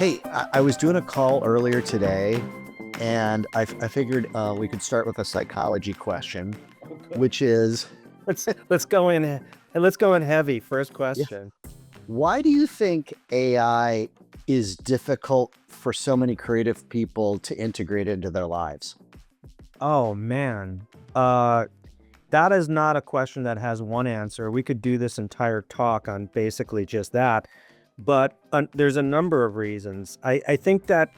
Hey, I was doing a call earlier today, and I figured we could start with a psychology question, Oh, good. which is, Let's go in and let's go in heavy. First yeah, question. why do you think AI is difficult for so many creative people to integrate into their lives? Oh man. Uh that is not a question that has one answer. We could do this entire talk on basically just that. But there's a number of reasons. I think that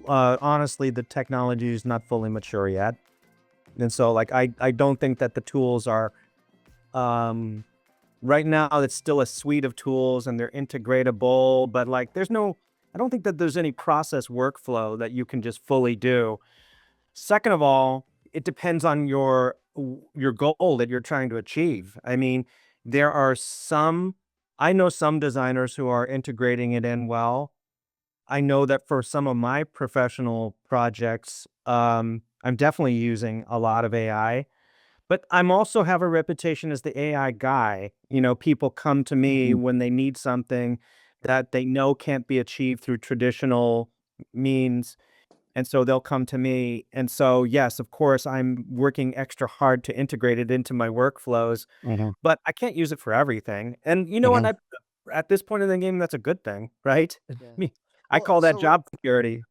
honestly the technology is not fully mature yet. And so like I don't think that the tools are um right now it's still a suite of tools and they're integratable, but like I don't think that there's any process workflow that you can just fully do. Second of all, it depends on your goal that you're trying to achieve. I mean, there are some I know some designers who are integrating it in well. I know that for some of my professional projects, I'm definitely using a lot of AI, but I'm also have a reputation as the AI guy. You know, people come to me Mhm. when they need something that they know can't be achieved through traditional means. And so they'll come to me. And so, yes, of course, I'm working extra hard to integrate it into my workflows, Mhm. but I can't use it for everything. And you know what? Mhm. At this point in the game, that's a good thing, right? Yeah. Me, I Well, call that so job security.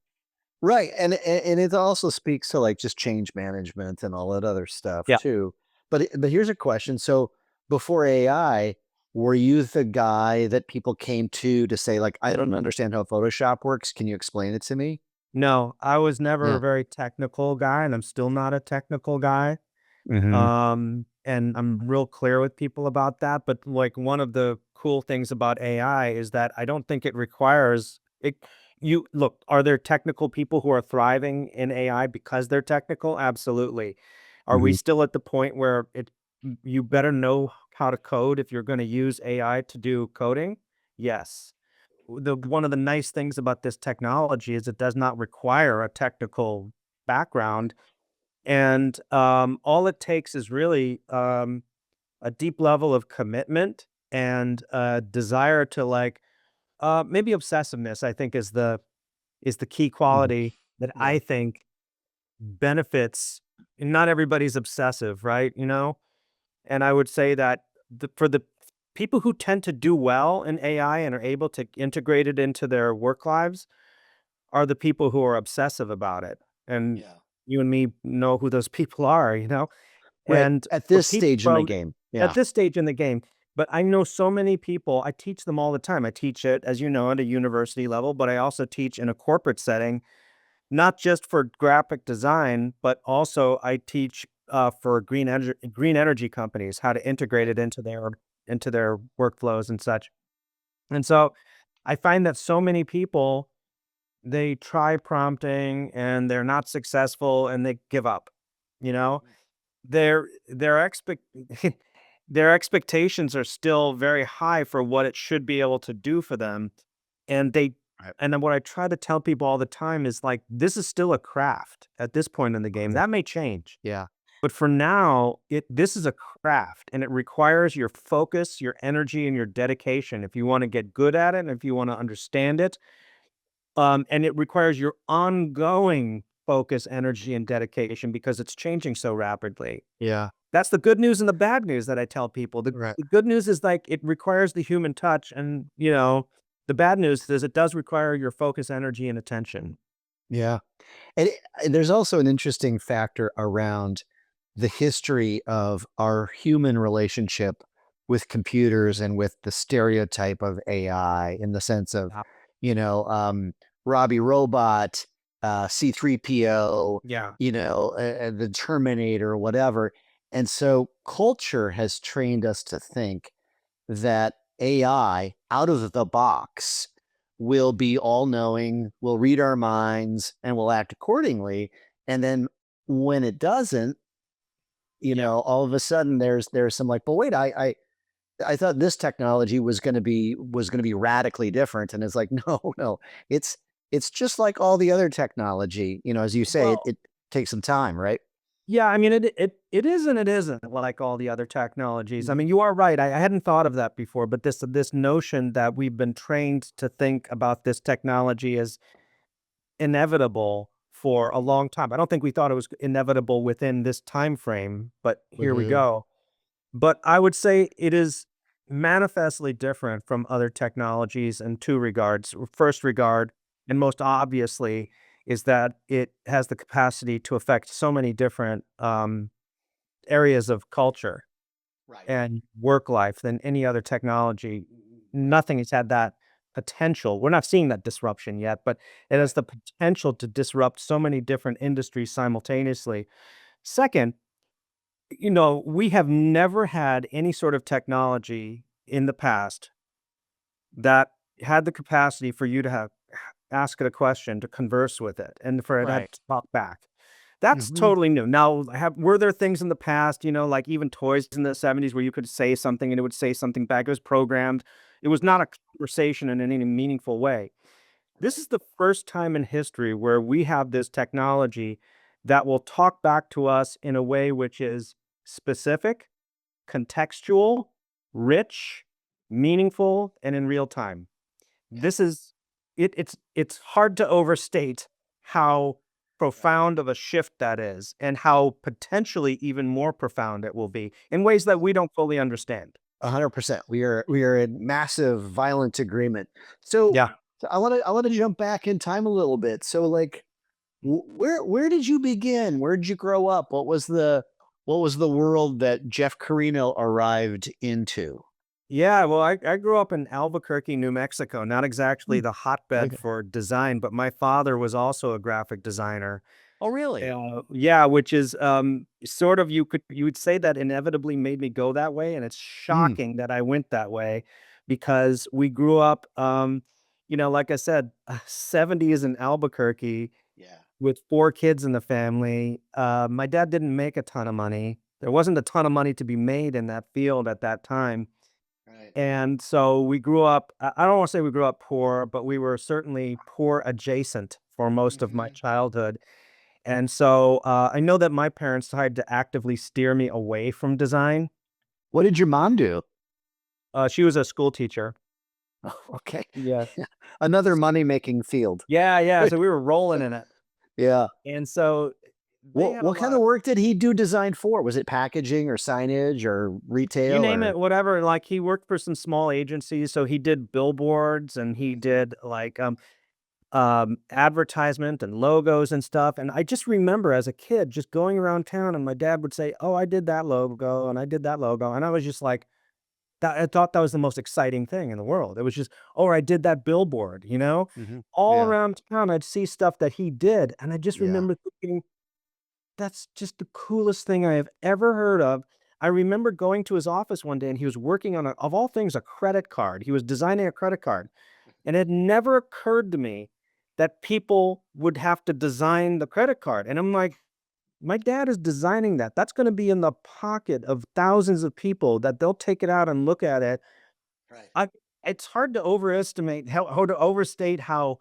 right, and it also speaks to like just change management and all that other stuff Yeah. too. But here's a question. So before AI, were you the guy that people came to say like, I don't understand how Photoshop works. Can you explain it to me? No, I was never a Yeah. very technical guy, and I'm still not a technical guy. Hmm. And I'm real clear with people about that. But like one of the cool things about AI is that I don't think it requires it. You look, are there technical people who are thriving in AI because they're technical? Absolutely. Are we Hmm. still at the point where you better know how to code if you're going to use AI to do coding? Yes. One of the nice things about this technology is it does not require a technical background, and all it takes is really a deep level of commitment and a desire to like maybe obsessiveness. I think is the key Hmm. quality that Yeah. I think benefits. Not everybody's obsessive, right? You know, and I would say that for the people who tend to do well in AI and are able to integrate it into their work lives are the people who are obsessive about it. And Yeah. you and me know who those people are, you know? Right. And At for this people stage in the game. at Yeah. this stage in the game, but I know so many people, I teach them all the time. I teach it, as you know, at a university level, but I also teach in a corporate setting, not just for graphic design, but also I teach for green energy companies how to integrate it into their workflows and such. And so I find that so many people they try prompting and they're not successful and they give up. You know, their their expectations are still very high for what it should be able to do for them, and Right. and then what I try to tell people all the time is like this is still a craft at this point in the game. That may change, Yeah. but for now, this is a craft and it requires your focus, your energy, and your dedication if you want to get good at it and if you want to understand it. And it requires your ongoing focus, energy, and dedication because it's changing so rapidly. Yeah. That's the good news and the bad news that I tell people. Right. The good news is like it requires the human touch, and you know, the bad news is it does require your focus, energy, and attention. Yeah. And there's also an interesting factor around the history of our human relationship with computers and with the stereotype of AI in the sense of, Yeah. you know, Robbie Robot, C3PO, Yeah. the Terminator, whatever. And so culture has trained us to think that AI out of the box will be all knowing, will read our minds, and will act accordingly. And then when it doesn't, Yeah. all of a sudden there's some like, but wait, I thought this technology was gonna be radically different. And it's like, no, no, it's it's just like all the other technology. As you say, it, Well, it takes some time, right? Yeah, I mean, it is and it isn't like all the other technologies. I Mhm. mean, you are right. I hadn't thought of that before, but this notion that we've been trained to think about this technology as inevitable for a long time. I don't think we thought it was inevitable within this time frame, but here we Mhm. go. But I would say it is manifestly different from other technologies in two regards. First regard, and most obviously, is that it has the capacity to affect so many different areas of culture Right. and work life than any other technology. Nothing has had that potential. We're not seeing that disruption yet, but it has Right. the potential to disrupt so many different industries simultaneously. Second, we have never had any sort of technology in the past that had the capacity for you to have ask it a question, to converse with it, and for it Right. to talk back. That's Mhm. totally new. Now, were there things in the past, like even toys in the 70s where you could say something and it would say something back? It was programmed. It was not Right. a conversation in any meaningful way. This Right. is the first time in history where we have this technology that will talk back to us in a way which is specific, contextual, rich, meaningful, and in real time. Yeah. This is it's hard to overstate how Right. profound of a shift that is and how potentially even more profound it will be in ways that we don't fully understand. 100%. We are in massive violent agreement. So, Yeah. I want to jump back in time a little bit. So like where did you begin? Where did you grow up? What was the world that Jeff Carino arrived into? Yeah, well, I grew up in Albuquerque, New Mexico, not exactly Hmm. the hotbed Okay. for design, but my father was also a graphic designer. Oh, really? Yeah, which is sort of you would say that inevitably made me go that way, and it's Mm. shocking that I went that way because we grew up, like I said, 70s in Albuquerque Yeah. with 4 kids in the family. My dad didn't make a ton of money. There wasn't a ton of money to be made in that field at that time. Right. And so we grew up, I don't want to say we grew up poor, but we were certainly poor adjacent for most of my Mhm. childhood. And so I know that my parents tried to actively steer me away from design. What did your mom do? She was a school teacher. Oh, okay. Yeah. Another money-making field. Yeah, yeah. So we were rolling in it. Yeah. And so they What had a what kind lot of of, work did he do design for? Was it packaging or signage or you retail name or it, whatever. Like he worked for some small agencies. So he did billboards and he Mhm. did like advertisement and logos and stuff. And I just remember as a kid just going around town and my dad would say, "Oh, I did that logo and I did that logo." And I was just like, that I thought that was the most exciting thing in the world. It was just, "Oh, I did that billboard," you know? Mhm. All Yeah. around town, I'd see stuff that he did, and I just Yeah. remember thinking, "That's just the coolest thing I have ever heard of." I remember going to his office one day, and he was working on of all things, a credit card. He was designing a credit card, and it never occurred to me that people would have to design the credit card, and I'm like, "My dad is designing that. That's gonna be in the pocket of thousands of people that they'll take it out and look at it." Right. I It's hard to overestimate how to overstate how Yeah.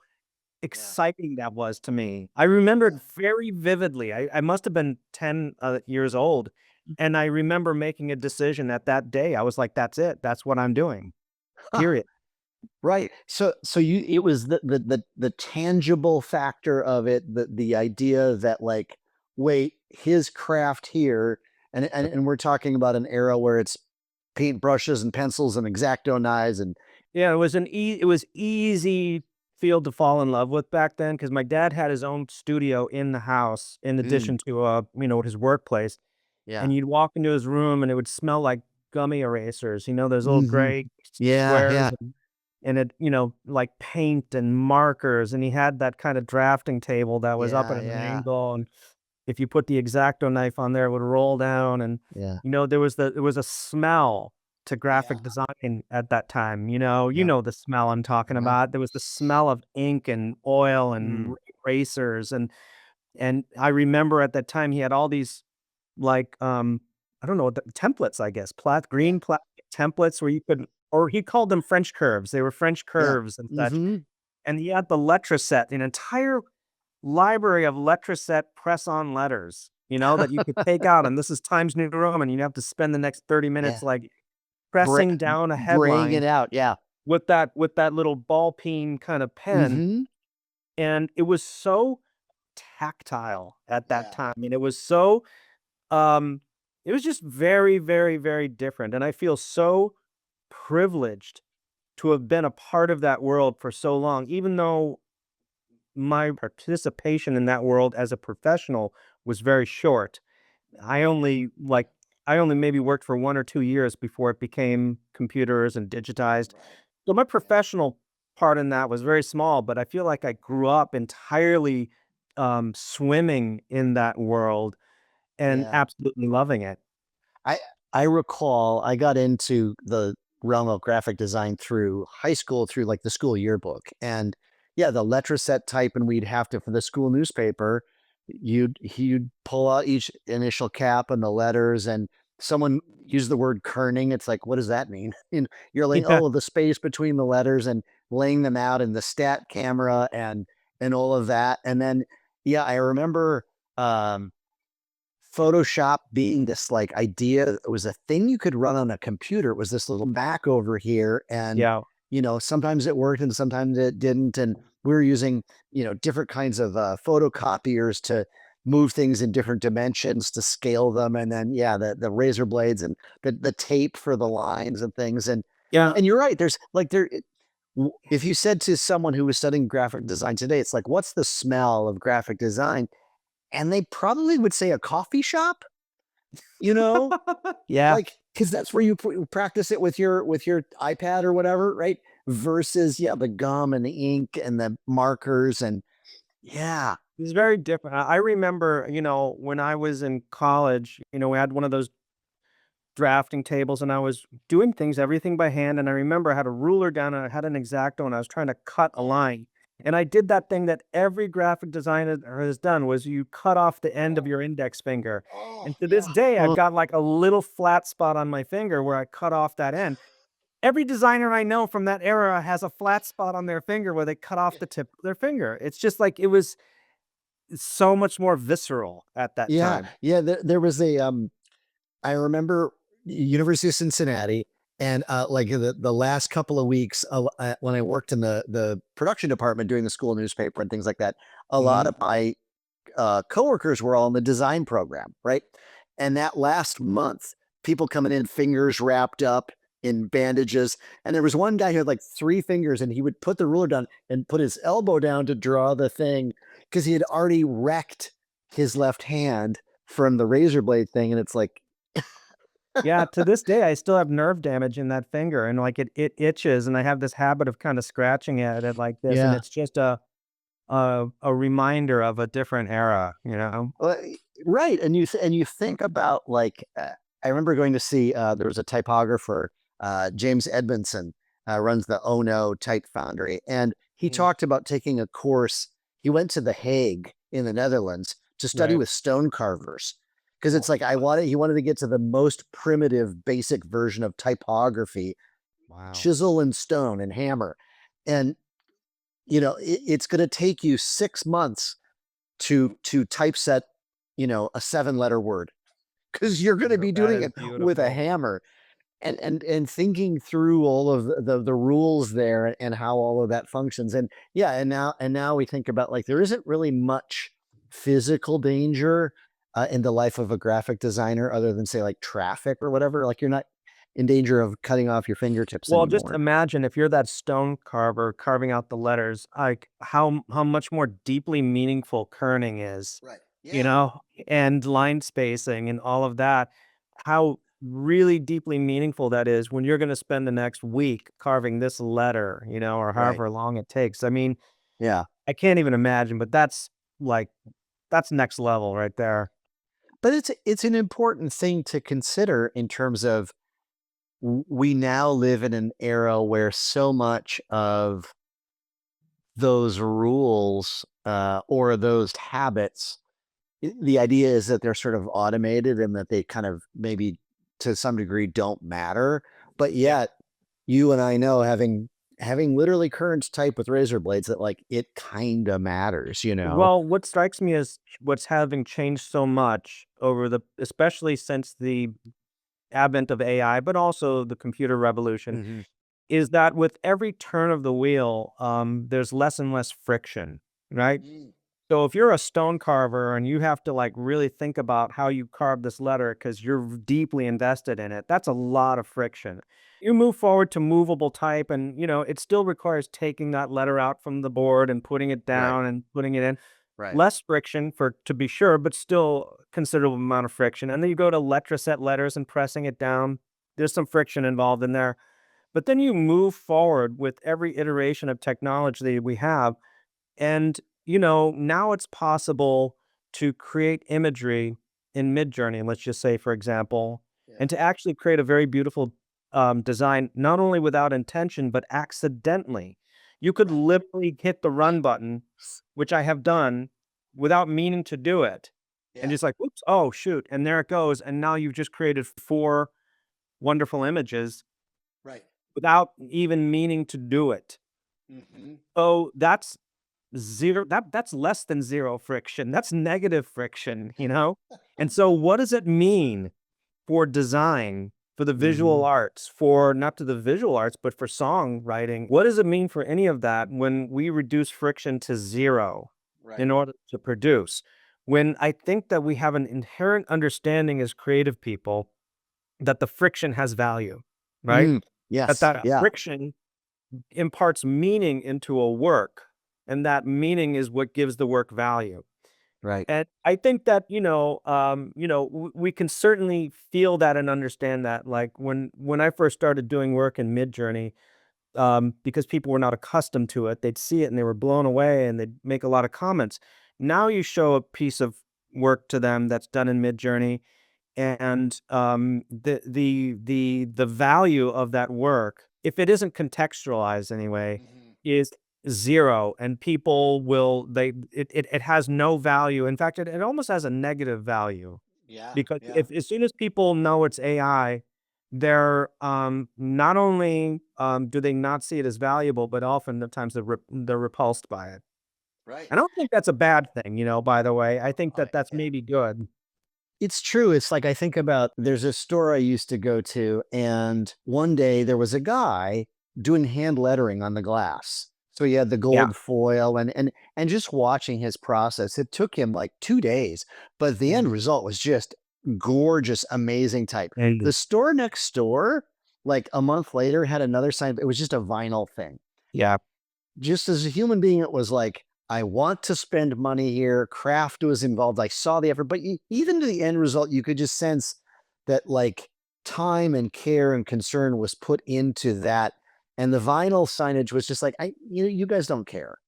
exciting that was to me. I remember it Yeah. very vividly. I must have been 10, years old, and I remember making a decision at that day. I was like, "That's it. That's what I'm doing, period." Right. So you it was the tangible factor of it, the idea that like, wait, his craft here, and we're talking about an era where it's paintbrushes and pencils and X-Acto knives and Yeah, it was easy field to fall in love with back then because my dad had his own studio in the house in mm, addition to, his workplace. yeah. And you'd walk into his room and it would smell like gummy erasers, those little Mhm. gray Yeah, squares yeah. and it, like paint and markers. And he had that kind of drafting table that was up at Yeah, an yeah. angle. And if you put the X-Acto knife on there, it would roll down. And, Yeah. there was a smell to Yeah. graphic design at that time. You Yep. know the smell I'm talking Uh-huh. about. There was the smell of ink and oil and Mm. erasers. And I remember at that time he had all these like, I don't know, the templates, I guess, Yeah. green plastic templates where you could or he called them French curves. They were French Yeah. curves and such. Mhm. And he had the letter set, an entire library of letter set press-on letters. that you could take out, and this is Times New Roman. You have to spend the next 30 minutes Yeah. like Bra pressing down a Braying it headline out, yeah. with that little ball peen kind of pen. Mhm. And it was so tactile at that Yeah. time. I mean, it was so um it was just very, very, very different. And I feel so privileged to have been a part of that world for so long, even though my participation in that world as a professional was very short. I only like I only maybe worked for 1 or 2 years before it became computers and digitized. Right. So my Yeah. professional part in that was very small, but I feel like I grew up entirely swimming in that world and Yeah. absolutely loving it. I I recall I got into the realm of graphic design through high school through like the school yearbook. And yeah, the letter set type, and we'd have to for the school newspaper, you'd pull out each initial cap and the letters, and someone used the word kerning. It's like, what does that mean? And you're like, Yeah. oh, the space between the letters and laying them out in the stat camera and all of that. And then yeah, I remember um Photoshop being this like idea, it was a thing you could run on a computer. It was this little Mac over here. And, Yeah. sometimes it worked and sometimes it didn't. And we were using, different kinds of photocopiers to move things in different dimensions to scale them. And then, yeah, the razor blades and the tape for the lines and things. Yeah. And you're right. There's like, if you said to someone who was studying graphic design today, it's like, what's the smell of graphic design? And they probably would say a coffee shop, you know, Yeah. like because that's where you practice it with your iPad or whatever, right? Versus yeah, the gum and the ink and the markers and yeah, It's very different. I remember, when I was in college, we had one of those drafting tables and I was doing everything by hand. And I remember I had a ruler down and I had an X-Acto and I was trying to cut a line. And I did that thing that every graphic designer has done was you cut off the end of oh, your index finger. oh And to this yeah, day, I've oh, got like a little flat spot on my finger where I cut off that end. Every designer I know from that era has a flat spot on their finger where they cut off the tip of their finger. It's just like it was so much more visceral at that yeah, time. yeah. There was I remember University of Cincinnati, and like the last couple of weeks when I worked in the production department doing the school newspaper and things like that, a lot Mhm. of my coworkers were all in the design program, right? And that last month, people coming in, fingers wrapped up in bandages. And there was one guy who had like three fingers, and he would put the ruler down and put his elbow down to draw the thing because he had already wrecked his left hand from the razor blade thing. And it's like, Yeah, to this day, I still have nerve damage in that finger, and, like, it itches, and I have this habit of kinda scratching at it like this, and yeah. it's just a reminder of a different era, you know? Well, right, and you think about like I remember going to see there was a typographer James Edmondson runs the Ono Type Foundry, and he Mm, talked about taking a course. He went to The Hague in the Netherlands to study right. with stone carvers because it's Oh, like he wanted to get to the most primitive, basic version of typography, wow. chisel and stone and hammer, and it's going to take you 6 months to typeset, a 7 letter word because you're going to be That doing is it with a beautiful. hammer and thinking through all of the rules there and how all of that functions. And yeah, and now we think about like there isn't really much physical danger in the life of a graphic designer other than say like traffic or whatever. Like you're not in danger of cutting off your fingertips Well, just anymore. imagine if you're that stone carver carving out the letters, like, how much more deeply meaningful kerning is. Right. You Yeah. know, and line spacing and all of that, how really deeply meaningful that is when you're gonna spend the next week carving this letter, or Right. however long it takes. I mean, Yeah. I can't even imagine, but like, that's next level right there. But it's an important thing to consider in terms of we now live in an era where so much of those rules or those habits, the idea is that they're sort of automated and that they kind of maybe to some degree don't matter. But Yeah. yet, you and I know, having having literally currents type with razor blades that like it kind of matters, you know? Well, what strikes me as what's having changed so much over the especially since the advent of AI, but also the computer revolution, Hmm. is that with every turn of the wheel, there's less and less friction, right? So if you're a stone carver and you have to like really think about how you carve this letter because you're deeply invested in it, that's a lot of friction. You move forward to movable type and it still requires taking that letter out from the board and putting it Right. down and putting it in. Right. Less friction for to be sure, but still considerable amount of friction. And then you go to letraset letters and pressing it down. There's some friction involved in there. But then you move forward with every iteration of technology we have and, now it's possible to create imagery in Midjourney, let's just say, for example, Yeah. and to actually create a very beautiful design, not only without intention, but accidentally. You could Right. literally hit the run button, which I have done without meaning to do it. And Yeah. just like, oops, oh, shoot. And there it goes. And now you've just created four wonderful images Right. without even meaning to do it. Hmm. So that's zero that's less than zero friction. That's negative friction, you know? And so what does it mean for design, for the visual Hmm. arts, for not to the visual arts, but for songwriting? What does it mean for any of that when we reduce friction to zero in Right. order to produce? When I think that we have an inherent understanding as creative people that the friction has value, right? Mm. That Yes. that Yeah. friction imparts meaning into a work, and that meaning is what gives the work value. Right. And I think that we can certainly feel that and understand that. Like when I first started doing work in Midjourney, because people were not accustomed to it, they'd see it and they were blown away, and they'd make a lot of comments. Now you show a piece of work to them that's done in Midjourney, and the value of that work, if it isn't contextualized anyway, Hmm. is zero, and people will it has no value. In fact, it almost has a negative value Yeah. because Yeah. if as soon as people know it's AI, they're not only do they not see it as valuable, but often the times they're repulsed by it. Right. I don't think that's a bad thing, by the way. I think Oh, that that's yeah. maybe good. It's true. It's like I think about there's a store I used to go to, and one day there was a guy doing hand lettering on the glass. So he had the Yeah. gold foil and just watching his process. It took him like 2 days, but the end Mhm. result was just gorgeous, amazing type. The And store next door, like a month later, had another sign. It was just a vinyl thing. yeah. Just as a human being, it was like, I want to spend money here. Craft was involved. I saw the effort, but even to the end result, you could just sense that like time and care and concern was put into that. And the vinyl signage was just like, you guys don't care.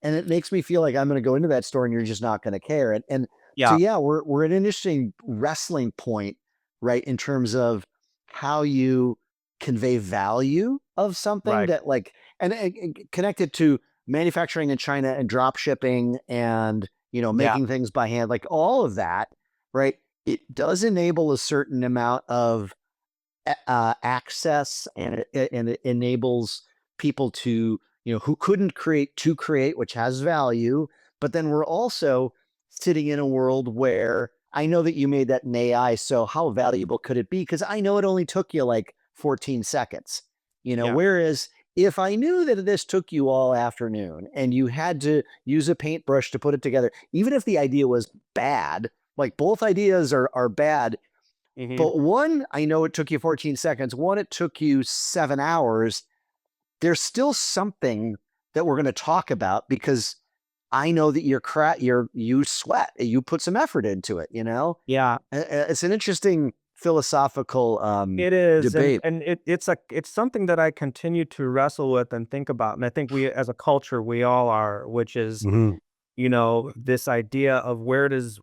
And it makes me feel like I'm going to go into that store and you're just not going to care. And so Yeah. yeah, we're at an interesting wrestling point, right? In terms of how you convey value of something Right. that like and connected to manufacturing in China and drop shipping and Yeah. making things by hand, like all of that, right? It does enable a certain amount of access, and it enables people to who couldn't create to create, which has value. But then we're also sitting in a world where I know that you made that in AI, so how valuable could it be? Because I know it only took you like 14 seconds. Yeah. Whereas if I knew that this took you all afternoon and you had to use a paintbrush to put it together, even if the idea was bad, like both ideas are bad, Mhm. but one, I know it took you 14 seconds. One, it took you 7 hours. There's still something that we're going to talk about because I know that you sweat, you put some effort into it. Yeah. It's an interesting philosophical It is, and debate. it's something that I continue to wrestle with and think about, and I think we as a culture, we all are, which is, Mhm. this idea of where is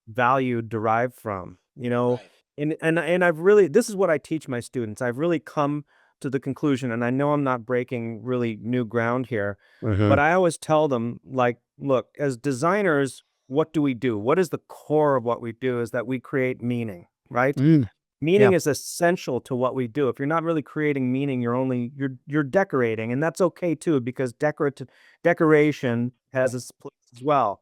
value derived from, Right. and I've really this is what I teach my students. I've really come to the conclusion, and I know I'm not breaking really new ground here, but Mhm. I always tell them, like, look, as designers, what do we do? What is the core of what we do is that we create meaning, right? Mm. Yeah. Meaning is essential to what we do. If you're not really creating meaning, you're decorating, and that's okay too because decoration has its place as well.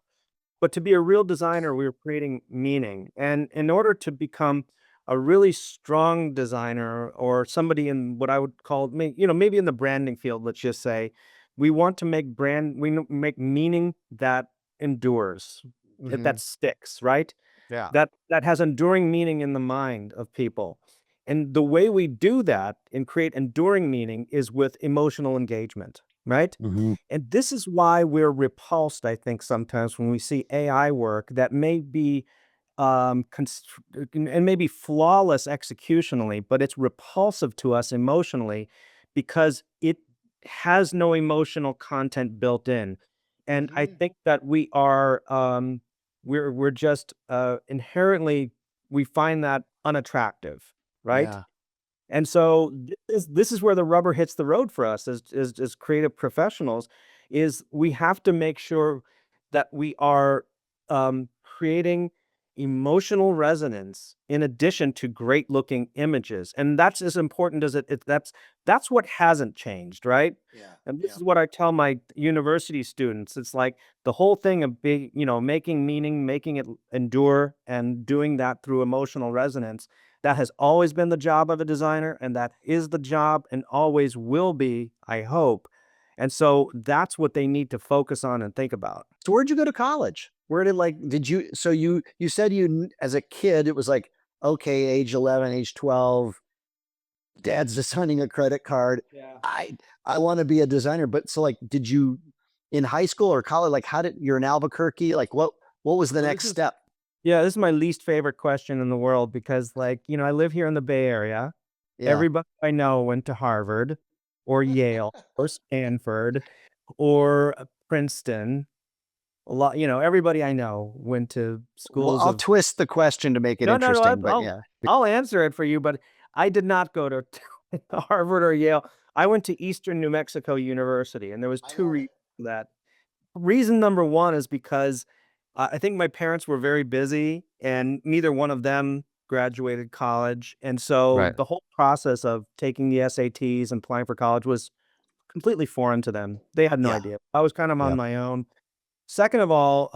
But to be a real designer, we were creating meaning. And in order to become a really strong designer or somebody in what I would call, maybe in the branding field, let's just say, we want to make meaning that endures, Hmm. that sticks, right? Yeah. That has enduring meaning in the mind of people. And the way we do that and create enduring meaning is with emotional engagement, right? Hmm. And this is why we're repulsed, I think, sometimes when we see AI work that may be and maybe flawless executionally, but it's repulsive to us emotionally because it has no emotional content built in. And I Hmm. think that we're just inherently we find that unattractive, right? Yeah. And so this is where the rubber hits the road for us as creative professionals, is we have to make sure that we are creating emotional resonance in addition to great looking images. And that's as important as that's what hasn't changed, right? Yeah. And this Yeah. is what I tell my university students. It's like the whole thing of making meaning, making it endure, and doing that through emotional resonance, that has always been the job of a designer, and that is the job and always will be, I hope. And so that's what they need to focus on and think about. So where'd you go to college? Where did like did you so you said as a kid it was like okay, age 11, age 12, dad's designing a credit card. Yeah. I want to be a designer, but so like did you in high school or college like how did you're in Albuquerque like what was the So next step? this is my least favorite question in the world because, like, I live here in the Bay Area. Yeah. Everybody I know went to Harvard or Yale or Stanford or Princeton. Everybody I know went to Well, schools I'll of. twist the question to make it No, no, no, interesting, but yeah. I'll answer it for you, but I did not go to Harvard or Yale. I went to Eastern New Mexico University, and there was I 2 love reasons it. for that. Reason number 1 is because, I think my parents were very busy, and neither one of them graduated college, and so Right. the whole process of taking the SATs and applying for college was completely foreign to them. They had no Yeah. idea. I was kind of on Yeah. my own. Second of all,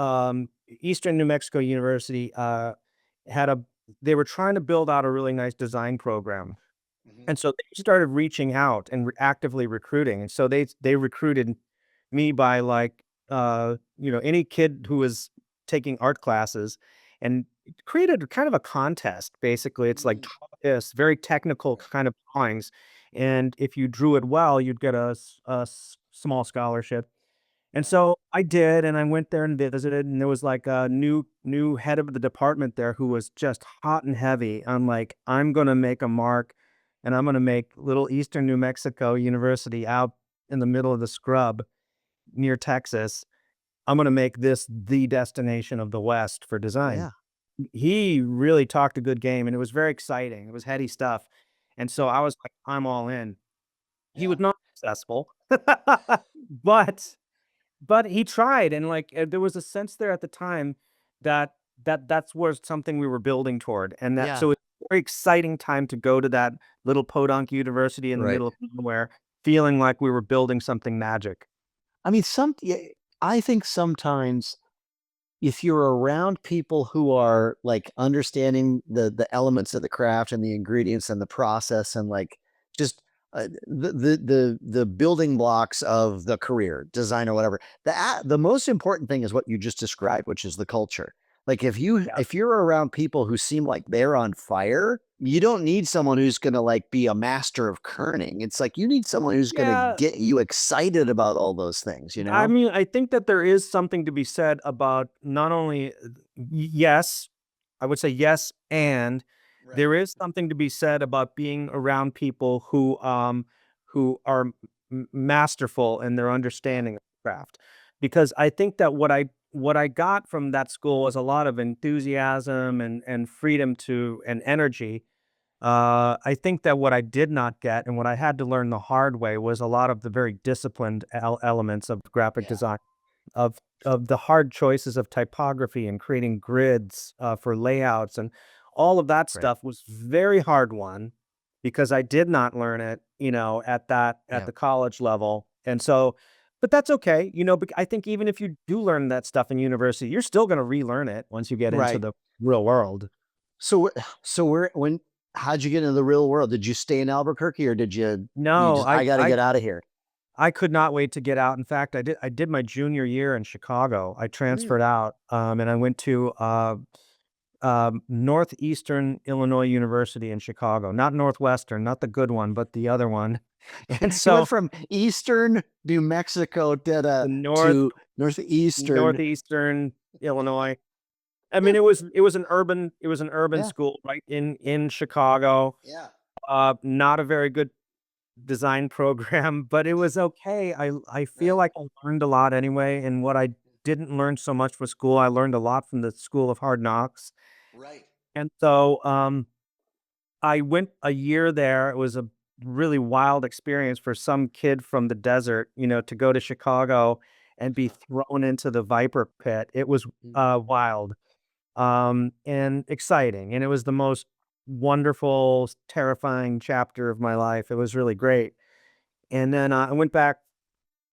Eastern New Mexico University, had a they were trying to build out a really nice design program, Mhm. and so they started reaching out and actively recruiting, and so they recruited me by, like, any kid who was taking art classes, and created kind of a contest, basically. It's like, Mm. draw this very technical kind of drawings, and if you drew it well, you'd get a small scholarship. And Yeah. so I did, and I went there and visited, and there was like a new head of the department there who was just hot and heavy. I'm like, I'm gonna make a mark, and I'm gonna make little Eastern New Mexico University out in the middle of the scrub near Texas. I'm gonna make this the destination of the West for design. Yeah. He really talked a good game, and it was very exciting. It was heady stuff. And so I was like, I'm all in. He Yeah. was not successful, but he tried, and, like, there was a sense there at the time that that's was something we were building toward, and that Yeah. so it's a very exciting time to go to that little podunk university in the Right. middle of nowhere, feeling like we were building something magic. I mean, yeah, I think sometimes if you're around people who are like understanding the elements of the craft and the ingredients and the process and like just the building blocks of the career design or whatever, the most important thing is what you just described, which is the culture. Like Yeah. if you're around people who seem like they're on fire, you don't need someone who's going to like be a master of kerning. It's like you need someone who's going to Yeah, get you excited about all those things, you I know? mean, I think that there is something to be said about not only yes, I would say yes, and Right. there is something to be said about being around people who are masterful in their Yeah. understanding of the craft. Because I think that what I got from that school was a lot of enthusiasm and freedom to and energy. I think that what I did not get and what I had to learn the hard way was a lot of the very disciplined elements of graphic Yeah. design, of the hard choices of typography and creating grids for layouts and all of that Right. stuff was very hard won because I did not learn it, at Yeah. the college level. And so, but that's okay, I think even if you do learn that stuff in university, you're still going to relearn it once you get into Right. the real world. So where when how'd you get into the real world? Did you stay in Albuquerque or did you No, just I got to get out of here? I could not wait to get out. In fact, I did my junior year in Chicago. I transferred Really? out, and I went to Northeastern Illinois University in Chicago, not Northwestern, not the good one, but the other one. And You went so from Eastern New Mexico the to Northeastern. Northeastern Illinois. I mean, it was an urban Yeah. school right in Chicago. Yeah. Not a very good design program, but it was okay. I feel Right. like I learned a lot anyway, and what I didn't learn so much for school, I learned a lot from the School of Hard Knocks. Right. And so, I went a year there. It was a really wild experience for some kid from the desert, to go to Chicago and be thrown into the Viper pit. It was, Mm. wild, and exciting, and it was the most wonderful, terrifying chapter of my life. It was really great. And then, I went back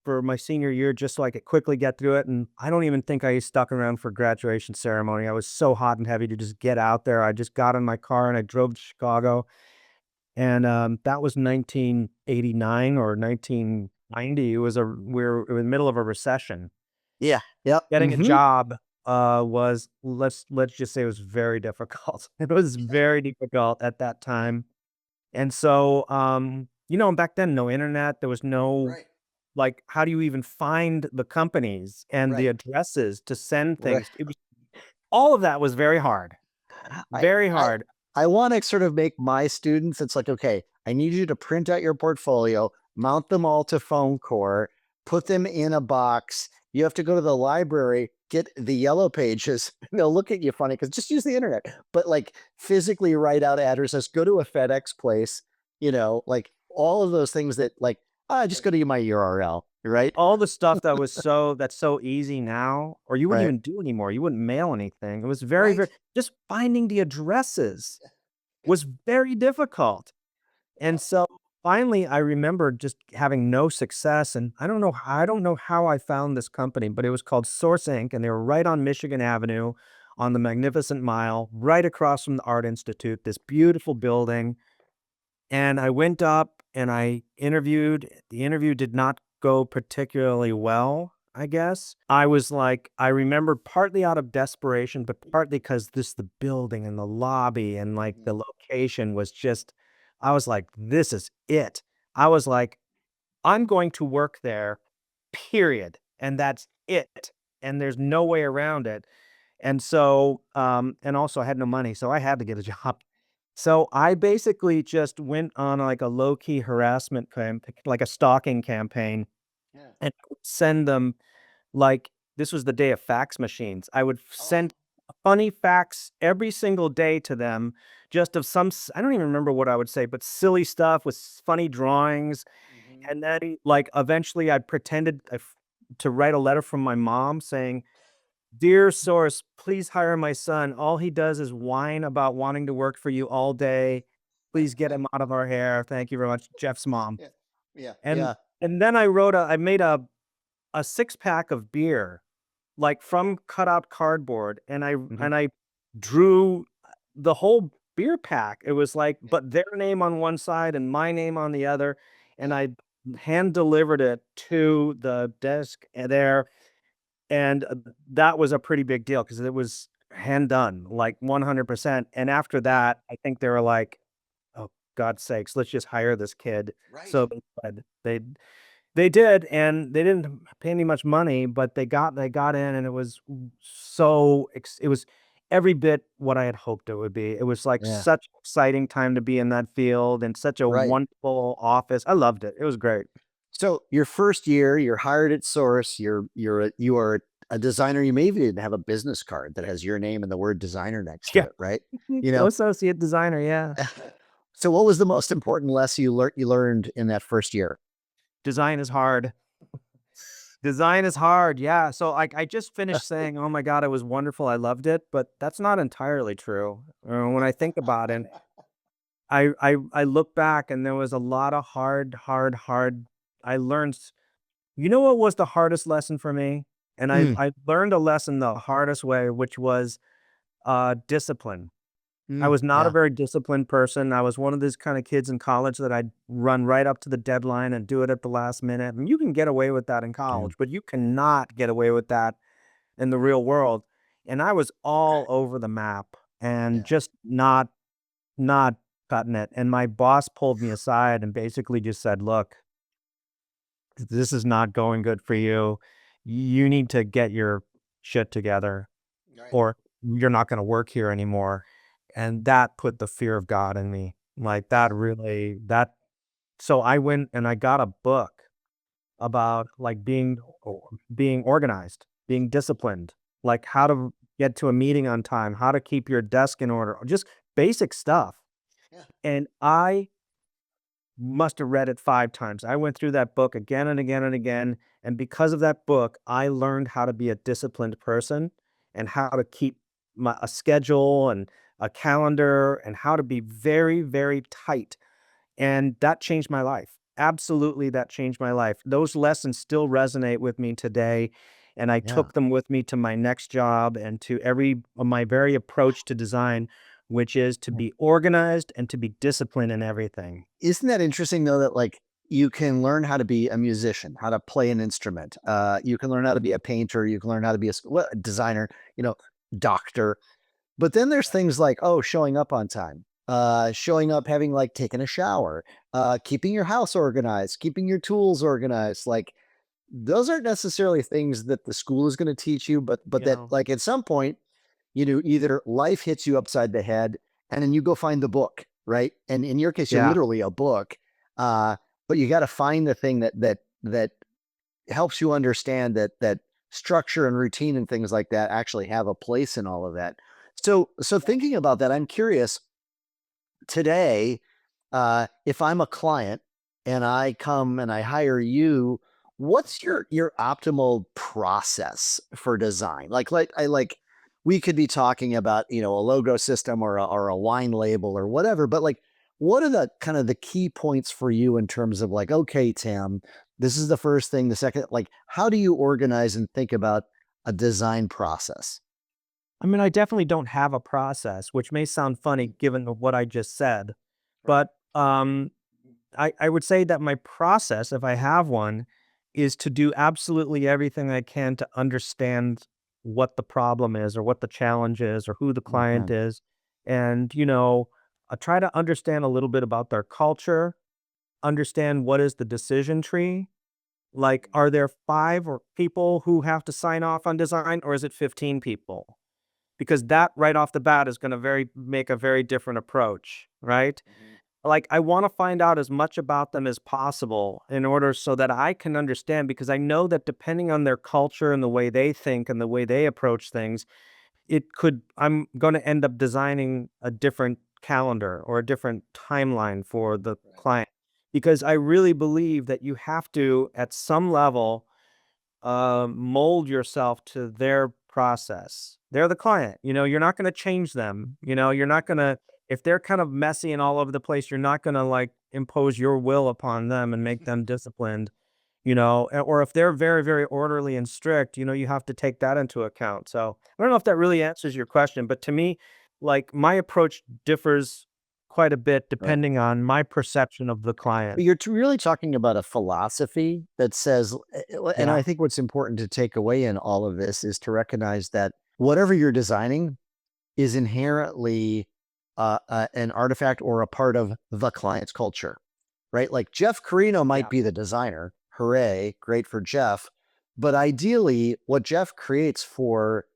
for my senior year just so I could quickly get through it, and I don't even think I stuck around for graduation ceremony. I was so hot and heavy to just get out there. I just got in my car and I drove to Chicago, and, that was 1989 or 1990. We were in the middle of a recession. Yeah. Yep. Getting a Mhm. job, was let's just say it was very difficult. It was very difficult at that time. And so, back then, no internet, there was no Right. like, how do you even find the companies and the Right. addresses to send Right. things? It was all of that was very hard, I very I hard. I wanna sort of make my students it's like, "Okay, I need you to print out your portfolio, mount them all to foam core, put them in a box. You have to go to the library, get the yellow pages." And they'll look at you funny because just use the internet, but, like, physically write out addresses, go to a FedEx place, like, all of those things that, like, just go to my URL," right? All the stuff that's so easy now, or you wouldn't Right. even do anymore. You wouldn't mail anything. It was very, Right. very just finding the addresses was very difficult. And so finally, I remember just having no success, and I don't know how I found this company, but it was called Source Inc., and they were right on Michigan Avenue on the Magnificent Mile, right across from the Art Institute, this beautiful building. And I went up and I interviewed. The interview did not go particularly well, I guess. I remember partly out of desperation, but partly because the building and the lobby and like Mhm. the location was just, I was like, this is it. I was like, I'm going to work there, period. And that's it. And there's no way around it. And so, and also I had no money, so I had to get a job. So I basically just went on like a low key harassment like a stalking campaign, Yeah. and send them like this was the day of fax machines. I would Oh. send a funny fax every single day to them, just of I don't even remember what I would say, but silly stuff with funny drawings. Mhm. And then like eventually I pretended to write a letter from my mom saying, "Dear source, please hire my son. All he does is whine about wanting to work for you all day. Please get him out of our hair. Thank you very much." Jeff's mom. Yeah. Yeah. And Yeah. and then I made a six-pack of beer, like, from cut out cardboard, and Mhm. I drew the whole beer pack. It was like Yeah. but their name on one side and my name on the other, and Yeah. I hand delivered it to the desk, there, and, that was a pretty big deal because it was hand done, like, 100%, and after Yeah. that, I think they were like, "Oh, God's sakes, let's just hire this kid." Right. So they did, and they didn't pay me much money, but they got in, and it was it was every bit what I had hoped it would be. It was, like, Yeah. such an exciting time to be in that field and such a Right. wonderful office. I loved it. It was great. So your first year, you're hired at Source. You are a designer. You may even have a business card that has your name and the word designer next to Yeah. it, right? You know. Associate designer, yeah. So what was the most important lesson you learned in that first year? Design is hard. Design is hard, yeah. So, like, I just finished saying, "Oh my god, it was wonderful, I loved it," but that's not entirely true. When I think about it, I look back and there was a lot of hard I learned s you know what was the hardest lesson for me? And Mm, I learned a lesson the hardest way, which was, discipline. I was not a yeah, very disciplined person. I was one of those kinda kids in college that I'd run right up to the deadline and do it at the last minute, and you can get away with that in yeah, college, but you cannot get away with that in the real world, and I was all over the map and yeah, just not cutting it, and my boss pulled me aside and basically just said, "Look, this is not going good for you. You need to get your shit together right, or you're not gonna work here anymore." And that put the fear of God in me. Like, yeah, that really that so I went and I got a book about, like, being organized, being disciplined, like, how to get to a meeting on time, how to keep your desk in order, just basic stuff. yeah, And I must have read it 5 times. I went through that book again and again and again, and because of that book, I learned how to be a disciplined person and how to keep a schedule and a calendar and how to be very, very tight, and that changed my life. Absolutely, that changed my life. Those lessons still resonate with me today, and I yeah. took them with me to my next job and to every my very approach to design, which is to be organized and to be disciplined in everything. Isn't that interesting though that like you can learn how to be a musician, how to play an instrument. You can learn how to be a painter. You can learn how to be a designer. You know, doctor. But then there's things like showing up on time, showing up, having like taken a shower, keeping your house organized, keeping your tools organized. Like those aren't necessarily things that the school is going to teach you, but You that know? like at some point either life hits you upside the head and then you go find the book, right? And in your case, you're Yeah. literally a book. Uh, but you got to find the thing that helps you understand that structure and routine and things like that actually have a place in all of that. So thinking about that, I'm curious today, if I'm a client and I come and I hire you, what's your optimal process for design? Like we could be talking about a logo system or a wine label or whatever, but like what are the kind of the key points for you in terms of like, okay, Tim, this is the first thing, the second, like how do you organize and think about a design process? I mean, I definitely don't have a process, which may sound funny given what I just said, Right. but, I would say that my process, if I have one, is to do absolutely everything I can to understand what the problem is or what the challenge is or who the client Okay. is. And, I try to understand a little bit about their culture, understand what is the decision tree. Like, are there 5 or people who have to sign off on design or is it 15 people? Because that right off the bat is gonna very make a very different approach, right? Mhm. Like, I wanna find out as much about them as possible in order so that I can understand because I know that depending on their culture and the way they think and the way they approach things, I'm gonna end up designing a different calendar or a different timeline for the Right. client. Because I really believe that you have to, at some level, mold yourself to their process. They're the client, you're not gonna change them, you're not gonna if they're kind of messy and all over the place, you're not gonna, like, impose your will upon them and make them disciplined, or if they're very, very orderly and strict, you have to take that into account. So, I don't know if that really answers your question, but to me, like, my approach differs quite a bit Right. depending on my perception of the client. But you're really talking about a philosophy that says, and Yeah, I think what's important to take away in all of this is to recognize that whatever you're designing is inherently an artifact or a part of the client's culture, right? Like Jeff Carino might yeah, be the designer. Hooray, great for Jeff. But ideally, what Jeff creates for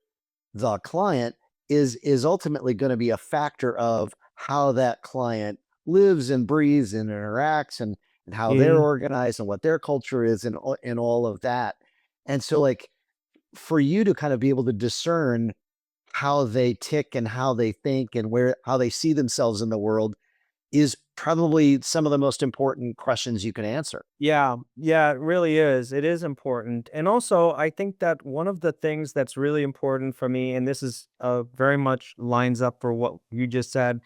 the client is ultimately going to be a factor of how that client lives and breathes and interacts and how they're yeah, organized and what their culture is and all of that. And so like for you to kind of be able to discern how they tick and how they think and where how they see themselves in the world is probably some of the most important questions you can answer. Yeah, yeah, it really is. It is important. And also, I think that one of the things that's really important for me, and this is very much lines up for what you just said,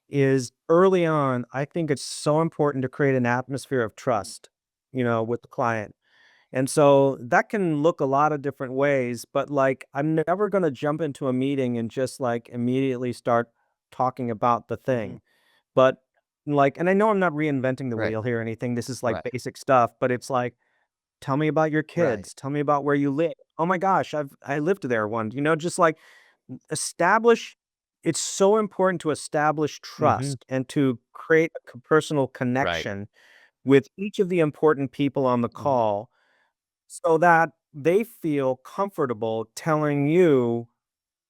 is early on, I think it's so important to create an atmosphere of trust, with the client. And so that can look a lot of different ways, but like I'm never going to jump into a meeting and just like immediately start talking about the Mhm. thing. But like, and I know I'm not reinventing the Right. wheel here or anything. This is like Right. basic stuff, but it's like, tell me about your Right. kids. Tell me about where you live. Oh my gosh, I lived there once. Just like establish. It's so important to establish Mhm. trust and to create a personal Right. connection with each of the important people on the Mhm. call so that they feel comfortable telling you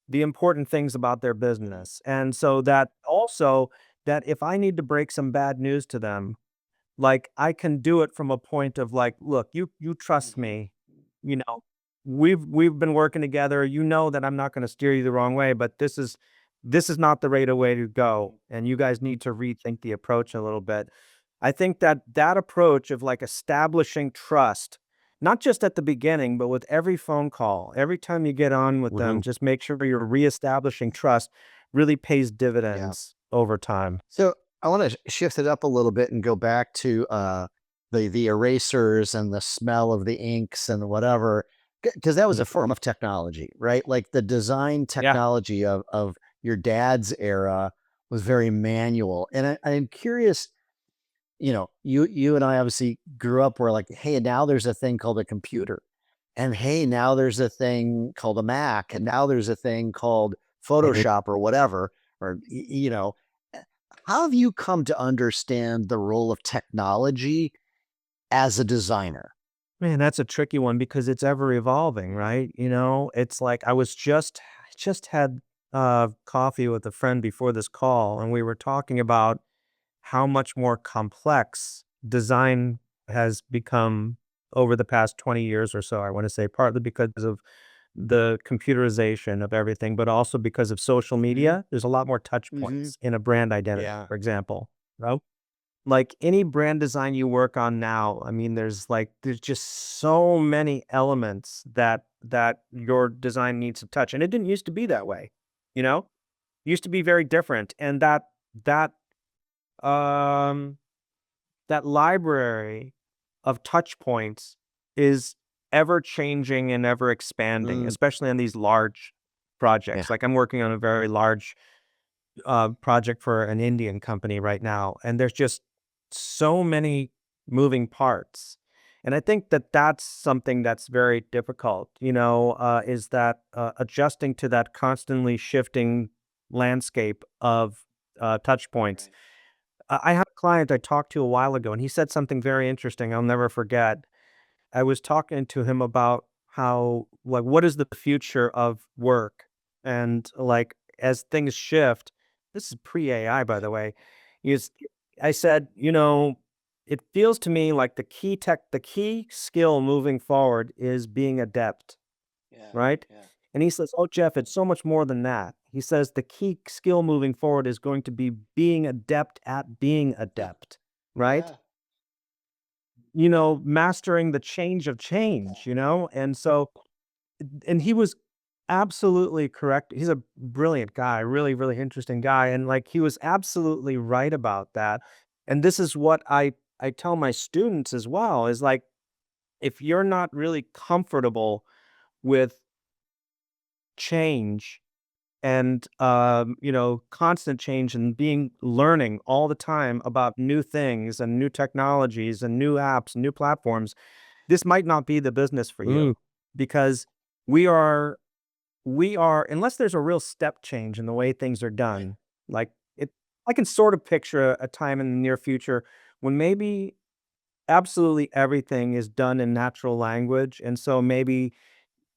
the important things about their business. And so that also that if I need to break some bad news to them, like I can do it from a point of like, look, you trust Mhm. me, you know, we've been working together. You know that I'm not going to steer you the wrong way, but this is not the right way to go. And you guys need to rethink the approach a little bit. I think that that approach of like establishing trust, not just at the beginning, but with every phone call, every time you get on with them, Mhm. just make sure you're reestablishing trust really pays Yeah. dividends over time. So I want to shift it up a little bit and go back to the erasers and the smell of the inks and whatever, because that was Mm. a form of technology, right? Like the design Yeah. technology of your dad's era was very manual. And I'm curious, you and I obviously grew up where like, hey, now there's a thing called a computer. And hey, now there's a thing called a Mac, and now there's a thing called Mhm. Photoshop or whatever, or how have you come to understand the role of technology as a designer? Man, that's a tricky one because it's ever evolving, right? It's like I just had coffee with a friend before this call, and we were talking about how much more complex design has become over the past 20 years or so. I want to say partly because of the computerization of everything, but also because of social Mhm. media. There's a lot more touch Mhm. points in a brand identity, Yeah. for example. Right? Like any brand design you work on now, I mean, there's just so many elements that your design needs to touch. And it didn't used to be that way, you know? It used to be very different. And that um that library of touch points is ever changing and ever expanding, Mm. especially on these large Yeah. projects. Like I'm working on a very large project for an Indian company right now, and there's just so many moving parts. And I think that that's something that's very difficult, is that adjusting to that constantly shifting landscape of touch points. Right. I had a client I talked to a while ago, and he said something very interesting I'll never forget. I was talking to him about how, like, what is the future of work? And like, as things shift, this is pre AI, by Yeah. the way, is I said, it feels to me like the key skill moving forward is being adept, Yeah. right? Yeah. And he says, oh, Jeff, it's so much more than that. He says the key skill moving forward is going to be being adept at being adept, right? Yeah. Yeah. Mastering the change of Yeah. change, And so, and he was absolutely correct. He's a brilliant guy, really, really interesting guy. And like, he was absolutely right about that. And this is what I tell my students as well is like, if you're not really comfortable with change and, constant change and learning all the time about new things and new technologies and new apps, new platforms, this might not be the business for Mm. you because we are unless there's a real step change in the way things are Right. done, like it I can sort of picture a time in the near future when maybe absolutely everything is done in natural language. And so maybe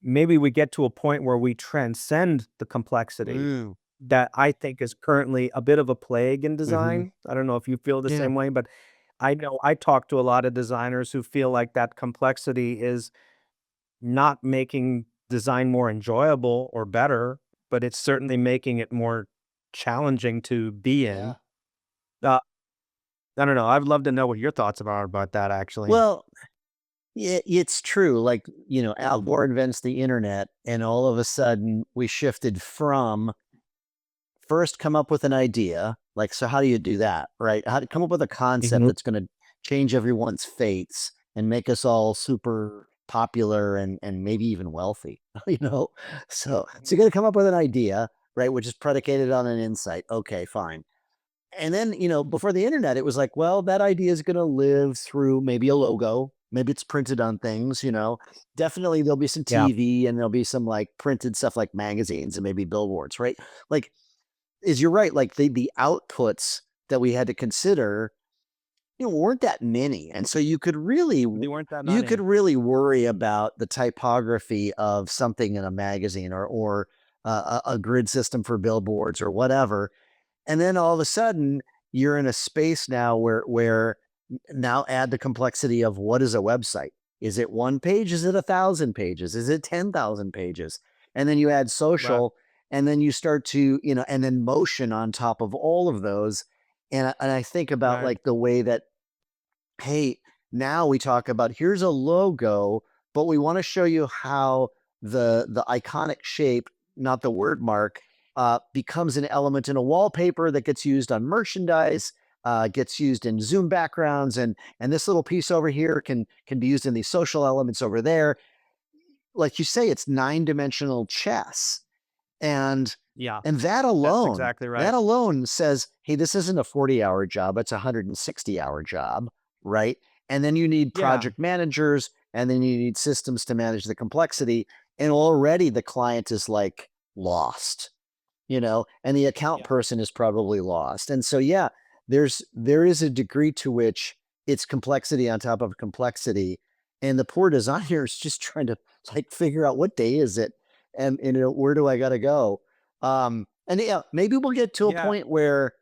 we get to a point where we transcend the complexity Mm. that I think is currently a bit of a plague in Mhm. design. I don't know if you feel the Yeah. same way, but I know I talk to a lot of designers who feel like that complexity is not making design more enjoyable or better, but it's certainly making it more challenging to be in. Yeah. I don't know. I'd love to know what your thoughts are about that, actually. Well, it's true. Like, Al Gore invents the internet, and all of a sudden we shifted from first come up with an idea. Like, so how do you do that, right? How to come up with a concept Hmm. that's going to change everyone's fates and make us all super popular and maybe even wealthy, you know? So you got to come up with an idea, right? Which is predicated on an insight. Okay, fine. And then, before the internet, it was like, well, that idea is going to live through maybe a logo. Maybe it's printed on things. Definitely there'll be some Yeah. TV and there'll be some like printed stuff like magazines and maybe billboards, right? Like, is you're right. Like the outputs that we had to consider, weren't that many. And so They weren't that you could money. really worry about the typography of something in a magazine or a grid system for billboards or whatever. And then all of a sudden, you're in a space now where now add the complexity of what is a website? Is it one page? Is it 1,000 pages? Is it 10,000 pages? And then you add Right. social, and then you start to, and then motion on top of all of those. And I think about Right. like the way that, hey, now we talk about here's a logo, but we want to show you how the iconic shape, not the word mark, becomes an element in a wallpaper that gets used on merchandise, gets used in Zoom backgrounds, and this little piece over here can be used in these social elements over there. Like you say, it's 9-dimensional chess, and Yeah. and that That's alone exactly that right. alone says, hey, this isn't a 40-hour job, it's a 160-hour job, right? And then you need Yeah. project managers, and then you need systems to manage the complexity, and already the client is like lost, and the account Yeah. person is probably lost. And so, yeah, there is a degree to which it's complexity on top of complexity. And the poor designer is just trying to like figure out what day is it and where do I gotta go? And yeah, maybe we'll get to a Yeah. point where,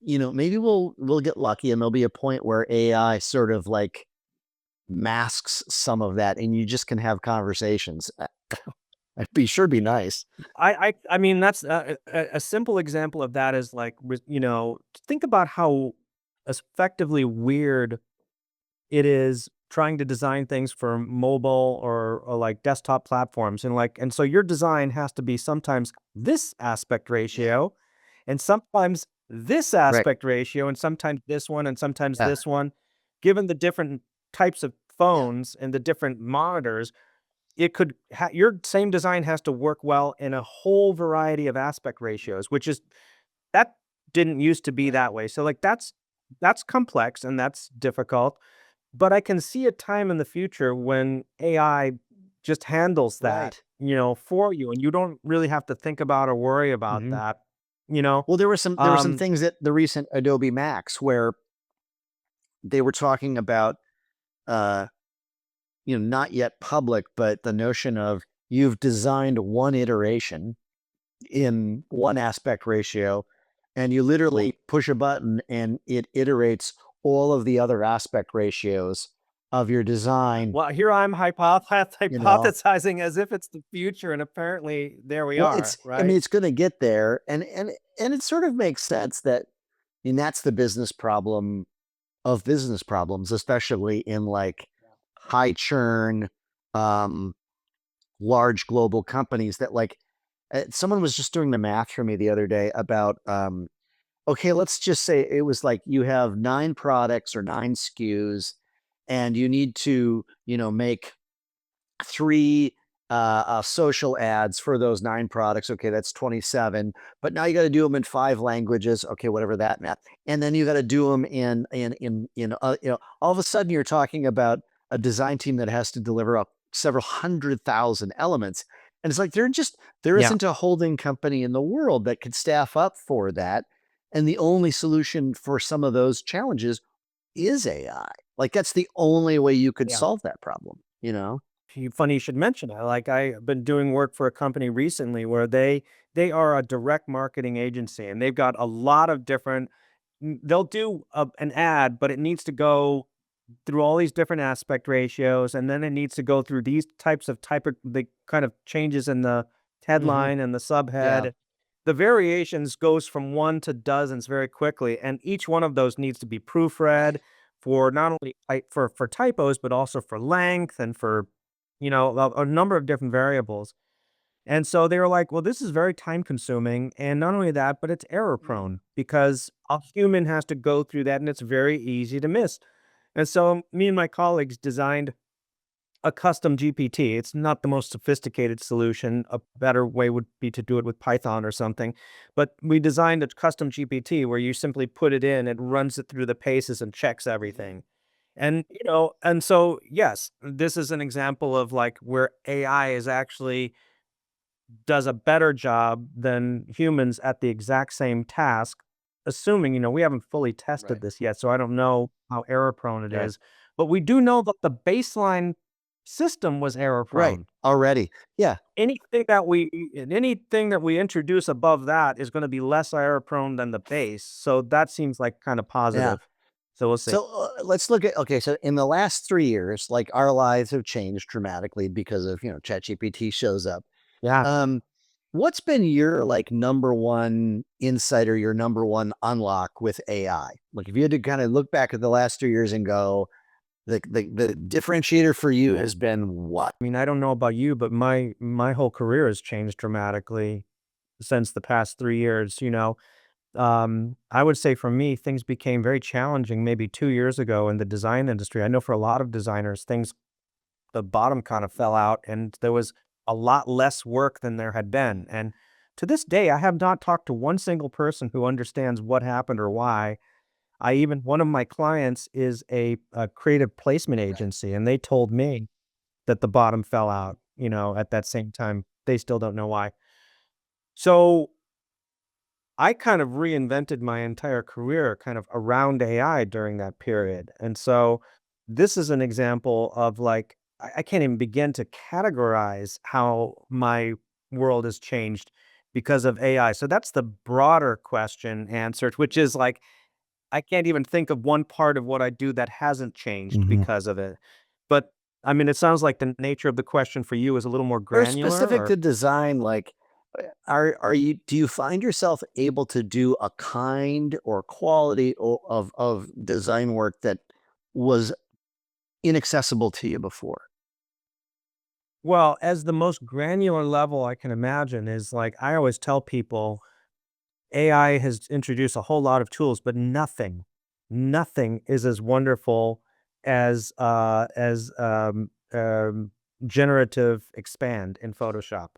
maybe we'll get lucky and there'll be a point where AI sort of like masks some of that and you just can have conversations. I'd be sure be nice. I mean, that's a simple example of that is like, think about how effectively weird it is trying to design things for mobile or like desktop platforms. And so your design has to be sometimes this aspect Yeah. ratio and sometimes this Right. aspect ratio and sometimes this one and sometimes Yeah. this one. Given the different types of Yeah. phones and the different monitors, it could your same design has to work well in a whole variety of aspect ratios, which is that didn't used to be Right. that way. So like that's complex and that's difficult, but I can see a time in the future when AI just handles that, Right. for you, and you don't really have to think about or worry about Mhm. that, you know? Well, there were some Um, things at the recent Adobe Max where they were talking about, uh, not yet public, but the notion of you've designed one iteration in one aspect ratio, and you literally push a button and it iterates all of the other aspect ratios of your design, well, here I'm you know. hypothesizing as if it's the future, and apparently there we Well, are, I mean, right? it's going to get there, and it sort of makes sense that, and that's the business problem of business problems, especially in like high churn, um, large global companies that like someone was just doing the math for me the other day about okay, let's just say it was like you have 9 products or 9 SKUs and you need to, make 3 social ads for those 9 products. Okay, that's 27. But now you got to do them in 5 languages. Okay, whatever that meant. And then you got to do them all of a sudden you're talking about a design team that has to deliver up several 100,000 elements. And it's like there Yeah. isn't a holding company in the world that could staff up for that. And the only solution for some of those challenges is AI. Like that's the only way you could Yeah. solve that problem. Funny you should mention it. Like I've been doing work for a company recently where they are a direct marketing agency and they've got a lot of different they'll do an ad, but it needs to go through all these different aspect ratios, and then it needs to go through these types of the kind of changes in the Mhm. headline and the Yeah. subhead. the variations goes from one to dozens very quickly, and each one of those needs to be proofread Right. for not only for typos, but also for length and for, a number of different variables. And so they were like, well, this is very time consuming. And not only that, but it's error Mm. prone because a human has to go through that and it's very easy to miss. And so me and my colleagues designed a custom GPT. It's not the most sophisticated solution. A better way would be to do it with Python or something. But we designed a custom GPT where you simply put it in, it runs it through the paces and checks Mhm. everything. And so yes, this is an example of like where AI is actually does a better job than humans at the exact same task, assuming, we haven't fully tested Right. this yet, so I don't know how error prone it Okay. is. But we do know that the baseline system was error Right. prone. Already. Yeah. Anything that we introduce above that is gonna be less error prone than the base, so that seems like kinda Yeah. positive. So we'll see. So let's look at okay. So in the last 3 years, like our lives have changed dramatically because of ChatGPT shows up. Yeah. Um, what's been your like number one insight or your number one unlock with AI? Like if you had to kind of look back at the last 3 years and go, the differentiator for you has been what? I mean, I don't know about you, but my whole career has changed dramatically since the past 3 years, I would say for me, things became very challenging maybe 2 years ago in the design industry. I know for a lot of designers, the bottom kind of fell out and there was a lot less work than there had been. And to this day, I have not talked to one single person who understands what happened or why. One of my clients is a creative placement Right. agency, and they told me that the bottom fell out, at that same time. They still don't know why. So I kind of reinvented my entire career kind of around AI during that period. And so this is an example of like, I can't even begin to categorize how my world has changed because of AI. So that's the broader question answered, which is like, I can't even think of one part of what I do that hasn't changed Mhm. because of it. But I mean, it sounds like the nature of the question for you is a little more Or granular specific or to design, like are you do you find yourself able to do a kind or quality of design work that was inaccessible to you before? well, as the most granular level I can imagine is like I always tell people AI has introduced a whole lot of tools, but nothing is as wonderful as generative expand in Photoshop.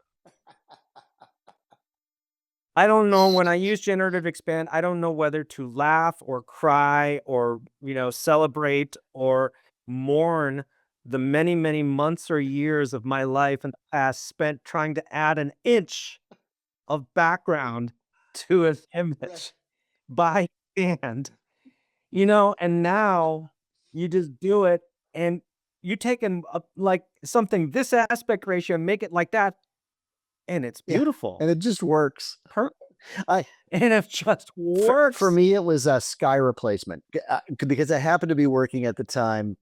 I don't know when I use generative expand, I don't know whether to laugh or cry or, celebrate or mourn the many, many months or years of my life in the past spent trying to add an inch of background to an Right. image by hand, and now you just do it and you take like something this aspect ratio and make it like that, and it's Yeah, beautiful. and it just works. Per I and it just for works. me, it was a sky replacement because I happened to be working at the time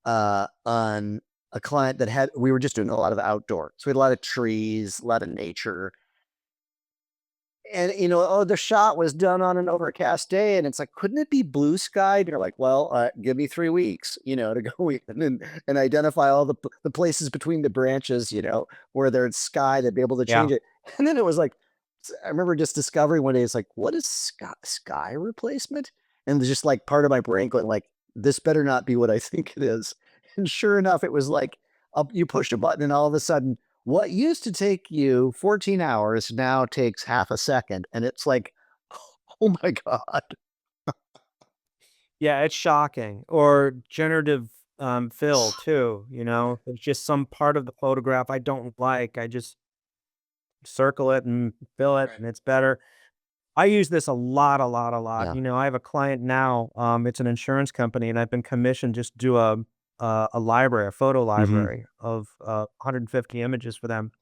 on a client that had we were just doing a lot of outdoor, so we had a lot of trees, a lot of nature, and oh, the shot was done on an overcast day, and it's like, couldn't it be blue sky? And you're like, well, give me 3 weeks, to go in and identify all the places between the branches, where there's sky to be able to Yeah. change it. And then it was like, I remember just discovering one day, it's like, what is sky replacement? And there's just like part of my brain going like, this better not be what I think it is. And sure enough, it was like, up, you pushed a button, and all of a sudden what used to take you 14 hours now takes half a second, and it's like, "Oh my god." Yeah, it's shocking. Or generative, fill too, There's just some part of the photograph I don't like. I just circle it and fill it, Right. and it's better. I use this a lot, a lot, a lot. Yeah. I have a client now, it's an insurance company, and I've been commissioned just to do a library, a photo Mhm. library of, 150 images for them.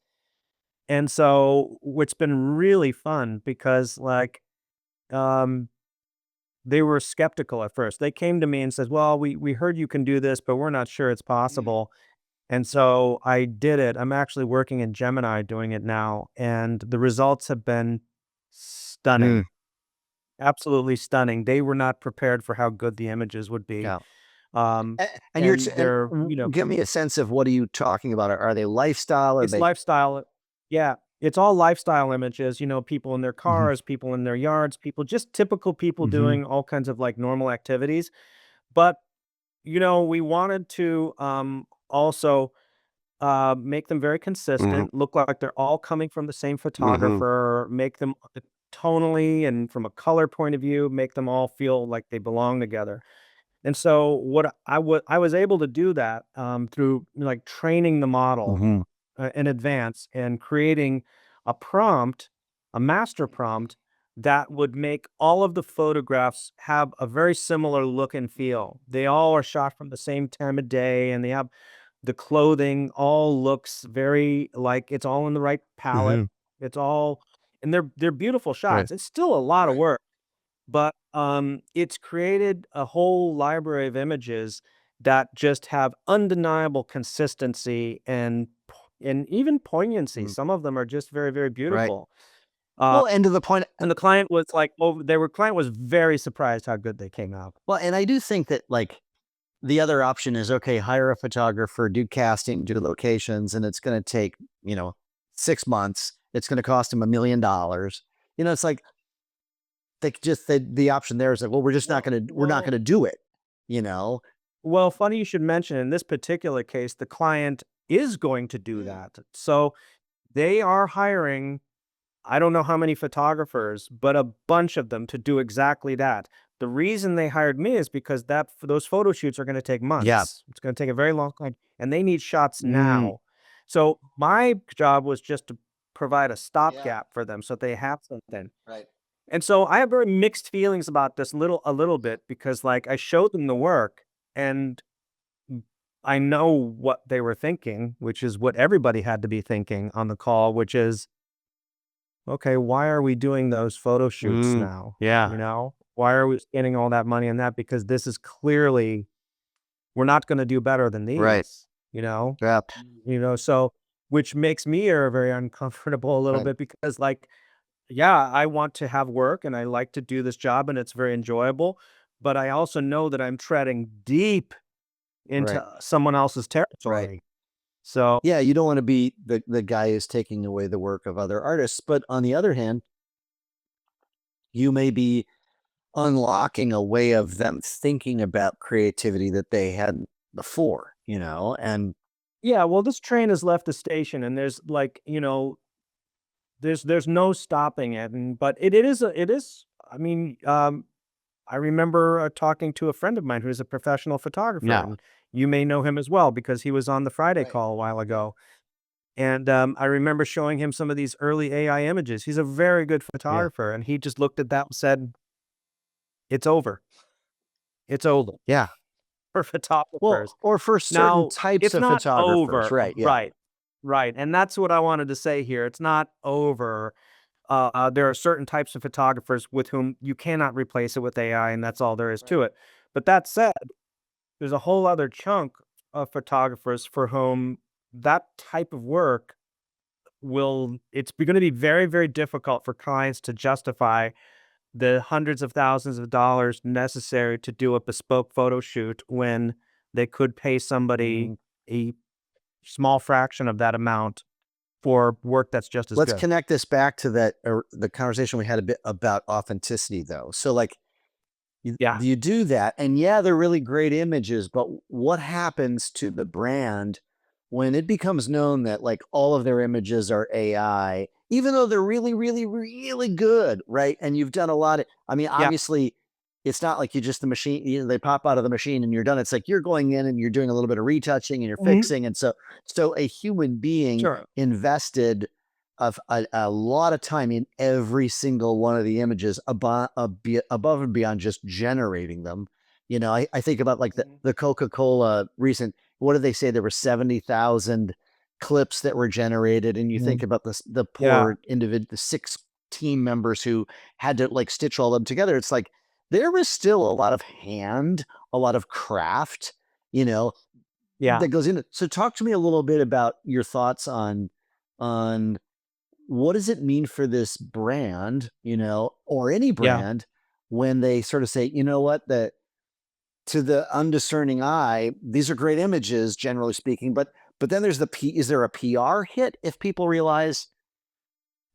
And so, it's been really fun because, like, um they were skeptical at first. They came to me and said, "Well, we heard you can do this, but we're not sure it's Mm. possible." And so I did it. I'm actually working in Gemini doing it now, and the results have been stunning, Mm. absolutely stunning. They were not prepared for how good the images would be. Yeah. Um, And you're and and they're, give me a sense of what are you talking about? Are they lifestyle? Are it's they lifestyle. Yeah, it's all lifestyle images, people in their Mhm, cars, people in their yards, people, just typical people mhm, doing all kinds of like normal activities. But, we wanted to also make them very mhm, consistent, look like they're all coming from the same mhm, photographer, make them tonally and from a color point of view, make them all feel like they belong together. And so I was able to do that through like training the model mhm, in advance and creating a prompt, a master prompt that would make all of the photographs have a very similar look and feel. They all are shot from the same time of day, and they have the clothing all looks very like it's all in the right palette. mhm. It's all, and they're beautiful Right. shots. It's still a lot of work, but it's created a whole library of images that just have undeniable consistency and even poignancy. Mm, Some of them are just very, very right. beautiful. Uh, Well, and to the point and the client was like, oh, client was very surprised how good they came out. well, and I do think that, like, the other option is, okay, hire a photographer, do casting, do locations, and it's gonna take, you know, 6 months. It's gonna cost them $1,000,000. It's like, they could just the option there is like, well, Well, we're not well, gonna do it, you know? well, funny you should mention. In this particular case, the client is going to do Mm. that. So they are hiring, I don't know how many photographers, but a bunch of them to do exactly that. The reason they hired me is because those photo shoots are going to take Yeah. months. It's going to take a very long time, and they need shots Mm. now. So my job was just to provide a Yeah, stopgap for them so they have something. right. And so I have very mixed feelings about this a little bit because like I showed them the work and I know what they were thinking, which is what everybody had to be thinking on the call, which is, okay, why are we doing those photo shoots Mm. now? Yeah, Why are we spending all that money on that? Because this is clearly, we're not going to do better than right. these, Yeah, so, which makes me very uncomfortable a little right, bit because like, yeah, I want to have work and I like to do this job and it's very enjoyable, but I also know that I'm treading deep right, into someone else's right. territory. So, Yeah, you don't wanna be the guy who's taking away the work of other artists, but on the other hand, you may be unlocking a way of them thinking about creativity that they hadn't before, and yeah, well, this train has left the station and there's like, there's no stopping it, and but it is. I mean, I remember talking to a friend of mine who's a professional photographer, yeah, and you may know him as well because he was on the Friday right. call a while Yeah, ago. And I remember showing him some of these early AI images. He's a very good yeah, photographer, and he just looked at that and said, "It's over. It's over yeah. for Well, photographers." or for certain Now, types it's of not photographers, over, right, yeah, right? Right, and that's what I wanted to say here. It's not over. There are certain types of photographers with whom you cannot replace it with AI, and that's all there is right. to it. But that said, there's a whole other chunk of photographers for whom that type of work it's going to be very, very difficult for clients to justify the hundreds of thousands of dollars necessary to do a bespoke photo shoot when they could pay somebody Mm. a small fraction of that amount for work that's just as Let's good. connect this back to that the conversation we had a bit about authenticity, though. So, like, Yeah. you do that, and yeah, they're really great images, but what happens to the brand when it becomes known that, like, all of their images are AI, even though they're really, really, really good, right? And you've done a lot of, I mean, Yeah. obviously, it's not like you just the machine, they pop out of the machine and you're done. It's like you're going in and you're doing a little bit of retouching and you're Mhm. fixing. And so a human being Sure. invested of a lot of time in every single one of the images above and beyond just generating them. I think about, like, the Mhm. the Coca-Cola recent, what did they say? There were 70,000 clips that were generated, and you think Mhm. about the Yeah. poor individual, the 6 team members who had to, like, stitch all of them together. It's like there was still a lot of a lot of craft, you know, Yeah. that goes into. So talk to me a little bit about your thoughts on what does it mean for this brand, or any Yeah. brand when they sort of say, you know what, that to the undiscerning eye, these are great images, generally speaking, but then there's is there a PR hit if people realize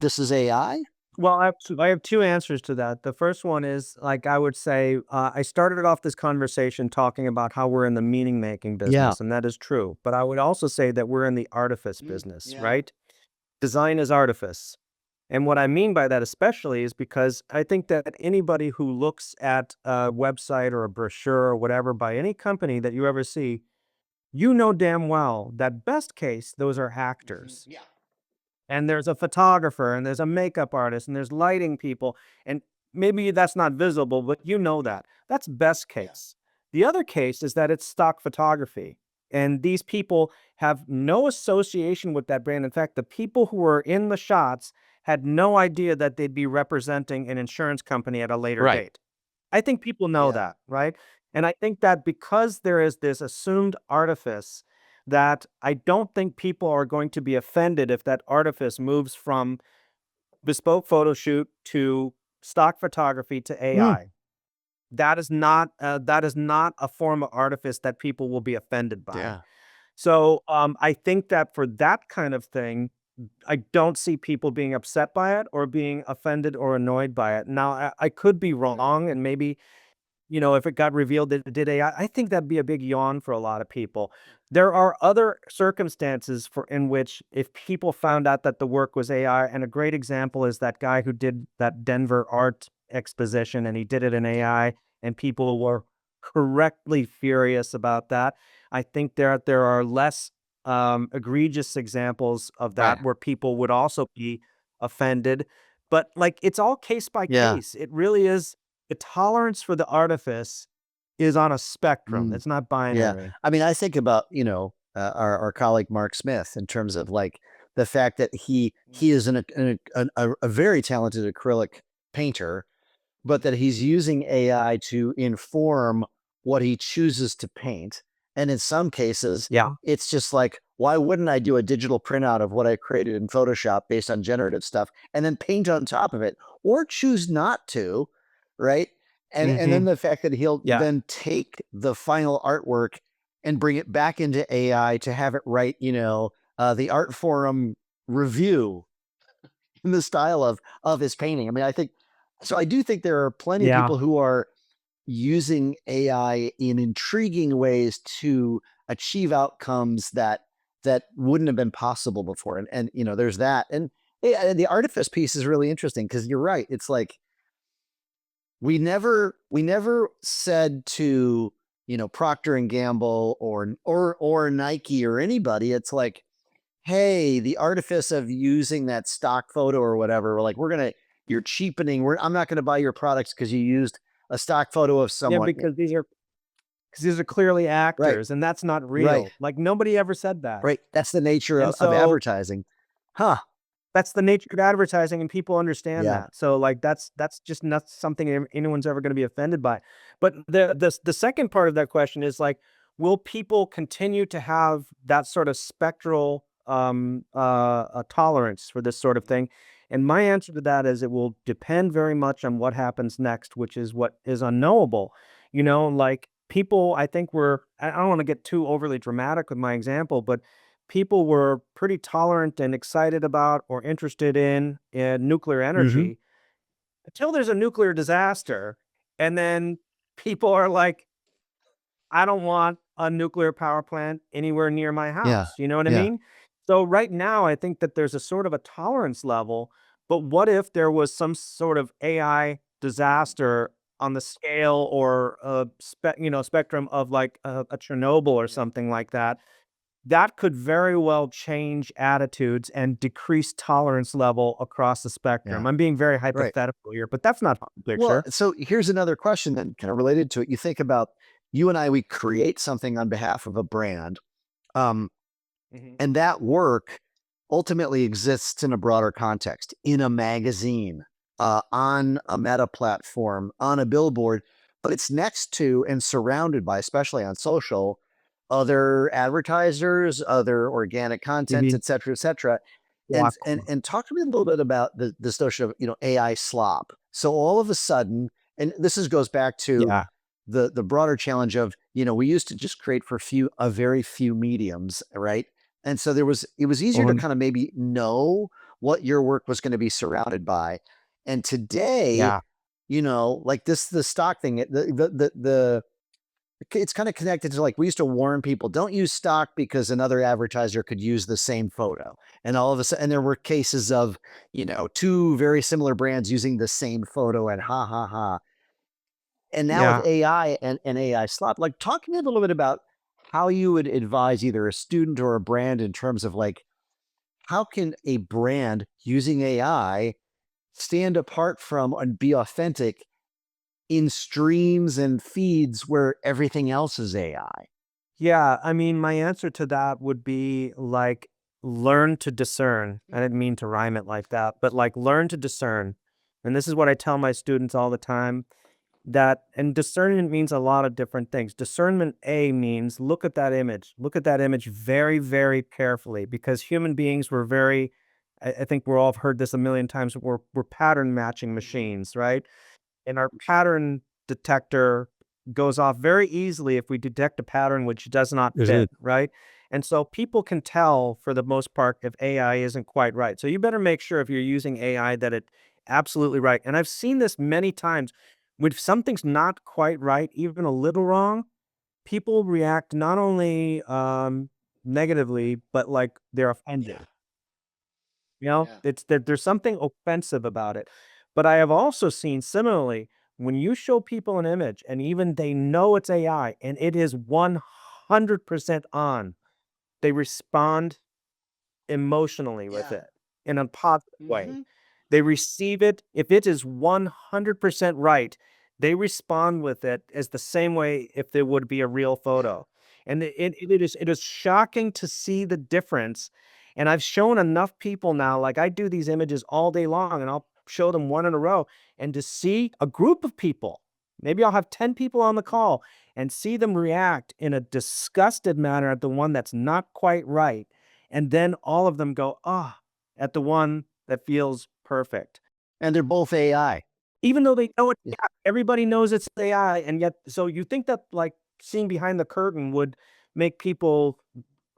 this is AI? Well, I have 2 answers to that. The first one is, like, I would say, I started off this conversation talking about how we're in the meaning-making Yeah. business, and that is true, but I would also say that we're in the artifice Mm, business, yeah. right? Design is artifice, and what I mean by that especially is because I think that anybody who looks at a website or a brochure or whatever by any company that you ever see, you know damn well that best case, those are actors. Yeah. And there's a photographer, and there's a makeup artist, and there's lighting people, and maybe that's not visible, but you know that. That's best Yeah. case. The other case is that it's stock photography, and these people have no association with that brand. In fact, the people who were in the shots had no idea that they'd be representing an insurance company at a later Right. date. I think people know Yeah. that, right? And I think that because there is this assumed artifice, that I don't think people are going to be offended if that artifice moves from bespoke photo shoot to stock photography to Mm, AI. That is not a form of artifice that people will be offended by. yeah. So I think that for that kind of thing, I don't see people being upset by it or being offended or annoyed by it. Now, I could be wrong, and maybe if it got revealed that it did AI, I think that'd be a big yawn for a lot of people. There are other circumstances in which if people found out that the work was AI, and a great example is that guy who did that Denver art exposition, and he did it in AI, and people were correctly furious about that. I think there are less egregious examples of Right. that where people would also be offended. But like it's all case by Yeah. case. It really is. The tolerance for the artifice is on a spectrum. Mm, It's not yeah. binary. I mean, I think about, our colleague Mark Smith in terms of like the fact that he is a very talented acrylic painter, but that he's using AI to inform what he chooses to paint. And in some cases, Yeah. it's just like, why wouldn't I do a digital printout of what I created in Photoshop based on generative stuff and then paint on top of it or choose not to, right? And then Mhm. the fact that he'll Yeah. then take the final artwork and bring it back into AI to have it write, the art forum review in the style of his painting. I mean, I think so. I do think there are plenty of Yeah. people who are using AI in intriguing ways to achieve outcomes that wouldn't have been possible before. And there's that. And yeah, the artifice piece is really interesting because you're right. It's like we never said to Procter and Gamble or Nike or anybody. It's like, hey, the artifice of using that stock photo or whatever, we're like, you're cheapening. I'm not gonna buy your products because you used a stock photo of Yeah, someone. because these are clearly Right, actors, and that's not right, real. Like, nobody ever said that. right. That's the nature And of so advertising. Huh. that's the nature of advertising, and people understand Yeah. that. So, like, that's just not something anyone's ever gonna be offended by. But the second part of that question is, like, will people continue to have that sort of spectral, tolerance for this sort of thing? And my answer to that is it will depend very much on what happens next, which is what is unknowable. Like, people I think were I don't wanna get too overly dramatic with my example, but people were pretty tolerant and excited about or interested in nuclear Hmm. energy until there's a nuclear disaster, and then people are like, I don't want a nuclear power plant anywhere near my Yeah. house. You know what I Yeah. mean? So right now, I think that there's a sort of a tolerance level, but what if there was some sort of AI disaster on the scale or spectrum of like a Chernobyl or Yeah. something like that? That could very well change attitudes and decrease tolerance level across the Yeah. spectrum. I'm being very Right. hypothetical here, but that's not the Well, picture. so here's another question then, kind of related to it. You think about you and I, we create something on behalf of a brand. Um, Mhm. And that work ultimately exists in a broader context, in a magazine, on a meta platform, on a billboard, but it's next to and surrounded by, especially on social, other advertisers, other organic content, Mhm. et cetera, et cetera. And talk to me a little bit about this notion of AI slop. So all of a sudden, and goes back to Yeah. the broader challenge of we used to just create for a very few mediums, right? And so it was easier to Mhm. kind of maybe know what your work was going to be surrounded by. And today, Yeah. like the stock thing, the it's kind of connected to, like, we used to warn people, don't use stock because another advertiser could use the same photo. And all of a sudden, and there were cases of, two very similar brands using the same photo, and ha ha ha. And now with Yeah. AI and AI slop, like, talk to me a little bit about how you would advise either a student or a brand in terms of, like, how can a brand using AI stand apart from and be authentic in streams and feeds where everything else is AI? Yeah, I mean, my answer to that would be like learn to discern. I didn't mean to rhyme it like that, but like learn to discern. And this is what I tell my students all the time that, and discernment means a lot of different things. Discernment A means look at that image very, very carefully because human beings were very, I think we're all have heard this a million times, we're pattern matching machines, right? And our pattern detector goes off very easily if we detect a pattern which does not Mhm. fit, right? And so people can tell for the most part if AI isn't quite right. So you better make sure if you're using AI that it absolutely right. And I've seen this many times. When something's not quite right, even a little wrong, people react not only negatively, but like they're offended. Yeah. It's there's something offensive about it. But I have also seen similarly, when you show people an image and even they know it's AI and it is 100% on, they respond emotionally with Yeah. it in a positive way. Mhm. They receive it. If it is 100% right, they respond with it as the same way if there would be a real Yeah. photo. And it is shocking to see the difference. And I've shown enough people now, like I do these images all day long and I'll show them one in a row. And to see a group of people, maybe I'll have 10 people on the call and see them react in a disgusted manner at the one that's not quite right and then all of them go, "Ah," at the one that feels perfect. And they're both AI. Even though they know it's Yeah. AI, everybody knows it's AI, and yet so you think that, like, seeing behind the curtain would make people,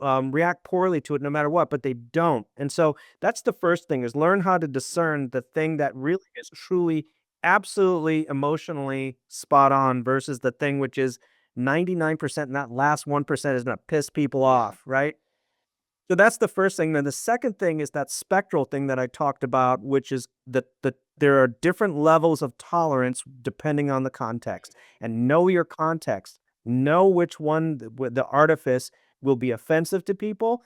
react poorly to it no matter what, but they don't, and so that's the first thing is learn how to discern the thing that really is truly, absolutely emotionally spot on versus the thing which is 99% and that last 1% is gonna piss people Yeah. off, right? So that's the first thing. Then the second thing is that spectral thing that I talked about, which is that there are different levels of tolerance depending on the context. And know your context. Know which one the artifice will be offensive to people,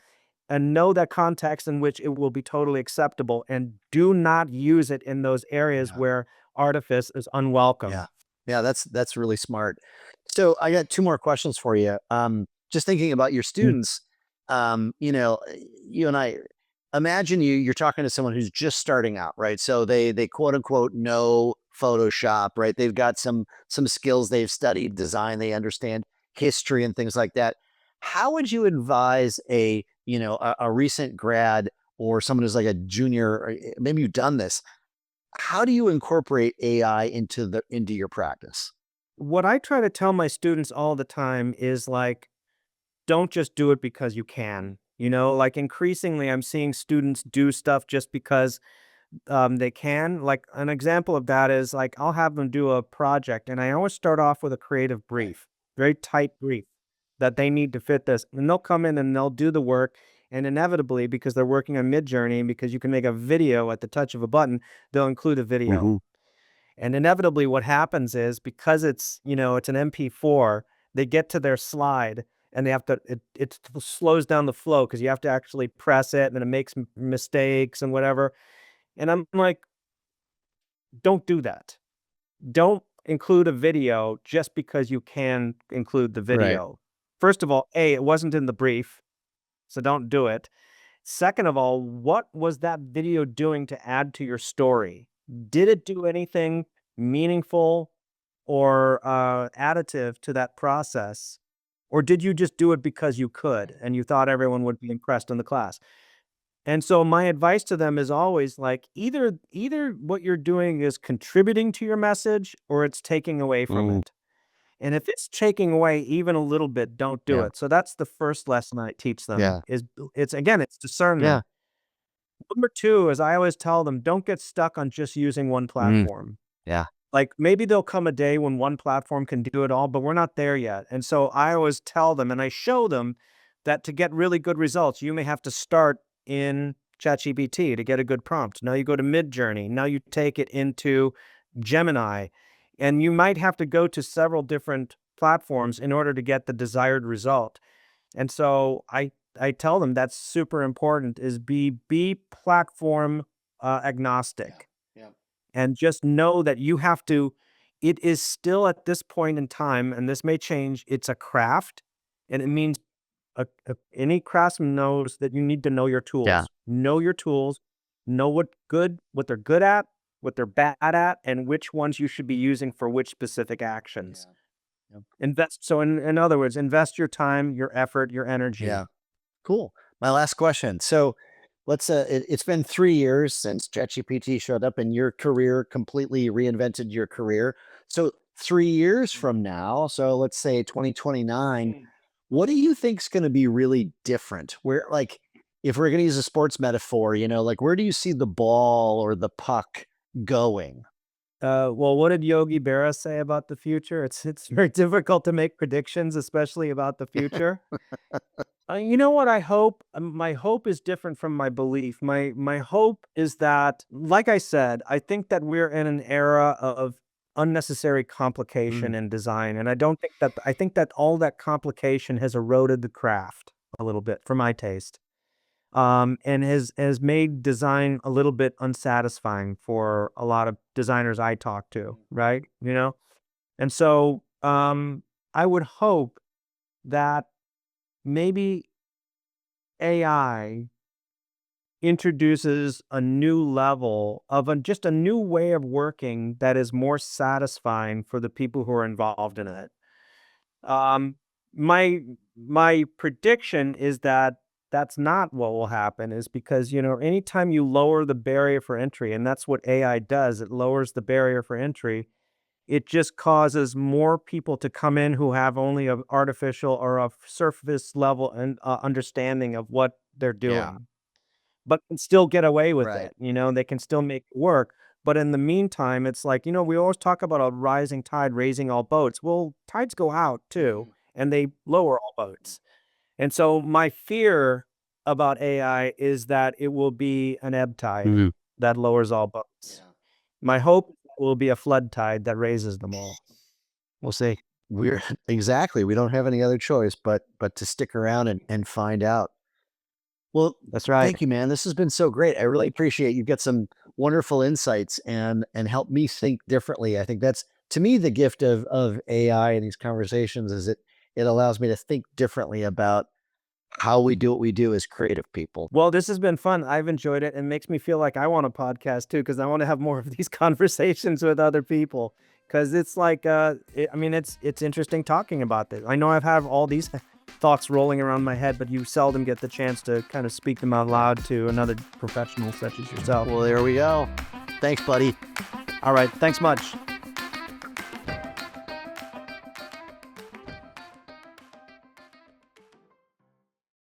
and know that context in which it will be totally acceptable. And do not use it in those areas Yeah. where artifice is unwelcome. Yeah. Yeah, that's really smart. So I got two more questions for you. Just thinking about your Mm. students, you and I imagine you're talking to someone who's just starting out, right? So they quote unquote know Photoshop, right? They've got some skills they've studied, design, they understand history and things like that. How would you advise a recent grad or someone who's like a junior, or maybe you've done this, how do you incorporate AI into your practice? What I try to tell my students all the time is like, don't just do it because you can. Like increasingly, I'm seeing students do stuff just because they can. Like an example of that is like I'll have them do a project, and I always start off with a creative Right. brief, very tight brief that they need to fit this. And they'll come in and they'll do the work. And inevitably, because they're working on Mid Journey, and because you can make a video at the touch of a button, they'll include a video. Mhm. And inevitably what happens is because it's an MP4, they get to their slide and they have to it slows down the flow because you have to actually press it and then it makes mistakes and whatever. And I'm like, don't do that. Don't include a video just because you can include the Right. video. First of all, A, it wasn't in the brief, so don't do it. Second of all, what was that video doing to add to your story? Did it do anything meaningful or additive to that process? Or did you just do it because you could and you thought everyone would be impressed in the class? And so my advice to them is always like either what you're doing is contributing to your message or it's taking away from Mm, it. And if it's taking away even a little bit, don't do yeah. it. So that's the first lesson I teach them Yeah. is it's again, it's Yeah. discernment. Number 2 is I always tell them, don't get stuck on just using one Mm, platform. yeah. Like, maybe there'll come a day when one platform can do it all, but we're not there yet. And so I always tell them and I show them that to get really good results, you may have to start in ChatGPT to get a good prompt. Now you go to Midjourney. Now you take it into Gemini. And you might have to go to several different platforms in order to get the desired result. And so I tell them that's super important is be platform Yeah. agnostic Yeah. and just know that you have to it is still at this point in time, and this may change, it's a craft, and it means any craftsman knows that you need to know your Yeah. tools. Know your tools, know what they're good at, what they're bad at, and which ones you should be using for which specific actions. Yeah. Yep. Invest so in other words, invest your time, your effort, your energy. Yeah. Cool. My last question. So it's been 3 years since ChatGPT showed up in your career, completely reinvented your career. So 3 years from now, so let's say 2029, what do you think's going to be really different? Where, like, if we're going to use a sports metaphor, like, where do you see the ball or the puck going? Well, what did Yogi Berra say about the future? It's very difficult to make predictions, especially about the future. You know what I hope? My hope is different from my belief. My hope is that, like I said, I think that we're in an era of unnecessary Mm, complication in design, and I think that all that complication has eroded the craft a little bit for my taste, and has made design a little bit unsatisfying for a lot of designers I talk to. Right? You know, and so I would hope that maybe AI introduces a new level of just a new way of working that is more satisfying for the people who are involved in it. Um, my my prediction is that that's not what will happen is because, anytime you lower the barrier for entry, and that's what AI does, it lowers the barrier for entry. It just causes more people to come in who have only a artificial or a surface level and understanding of what they're yeah. doing but can still get away with Right. it, they can still make it work, but in the meantime, it's like, we always talk about a rising tide raising all boats. Well, tides go out too, Mhm. and they lower all boats. And so my fear about AI is that it will be an ebb tide Mhm. that lowers all boats. Yeah. My hope will be a flood tide that raises them all. We'll see. We're exactly. We don't have any other choice but to stick around and find out. Well, That's right. thank you, man. This has been so great. I really appreciate you get some wonderful insights and help me think differently. I think that's to me the gift of AI and these conversations is it allows me to think differently about how we do what we do as creative people. Well, this has been fun. I've enjoyed it and makes me feel like I want a podcast too, because I want to have more of these conversations with other people. Because it's like, it's interesting talking about this. I know I've had all these thoughts rolling around my head, but you seldom get the chance to kind of speak them out loud to another professional such as yourself. Well, there we go. Thanks, buddy. All right, thanks much.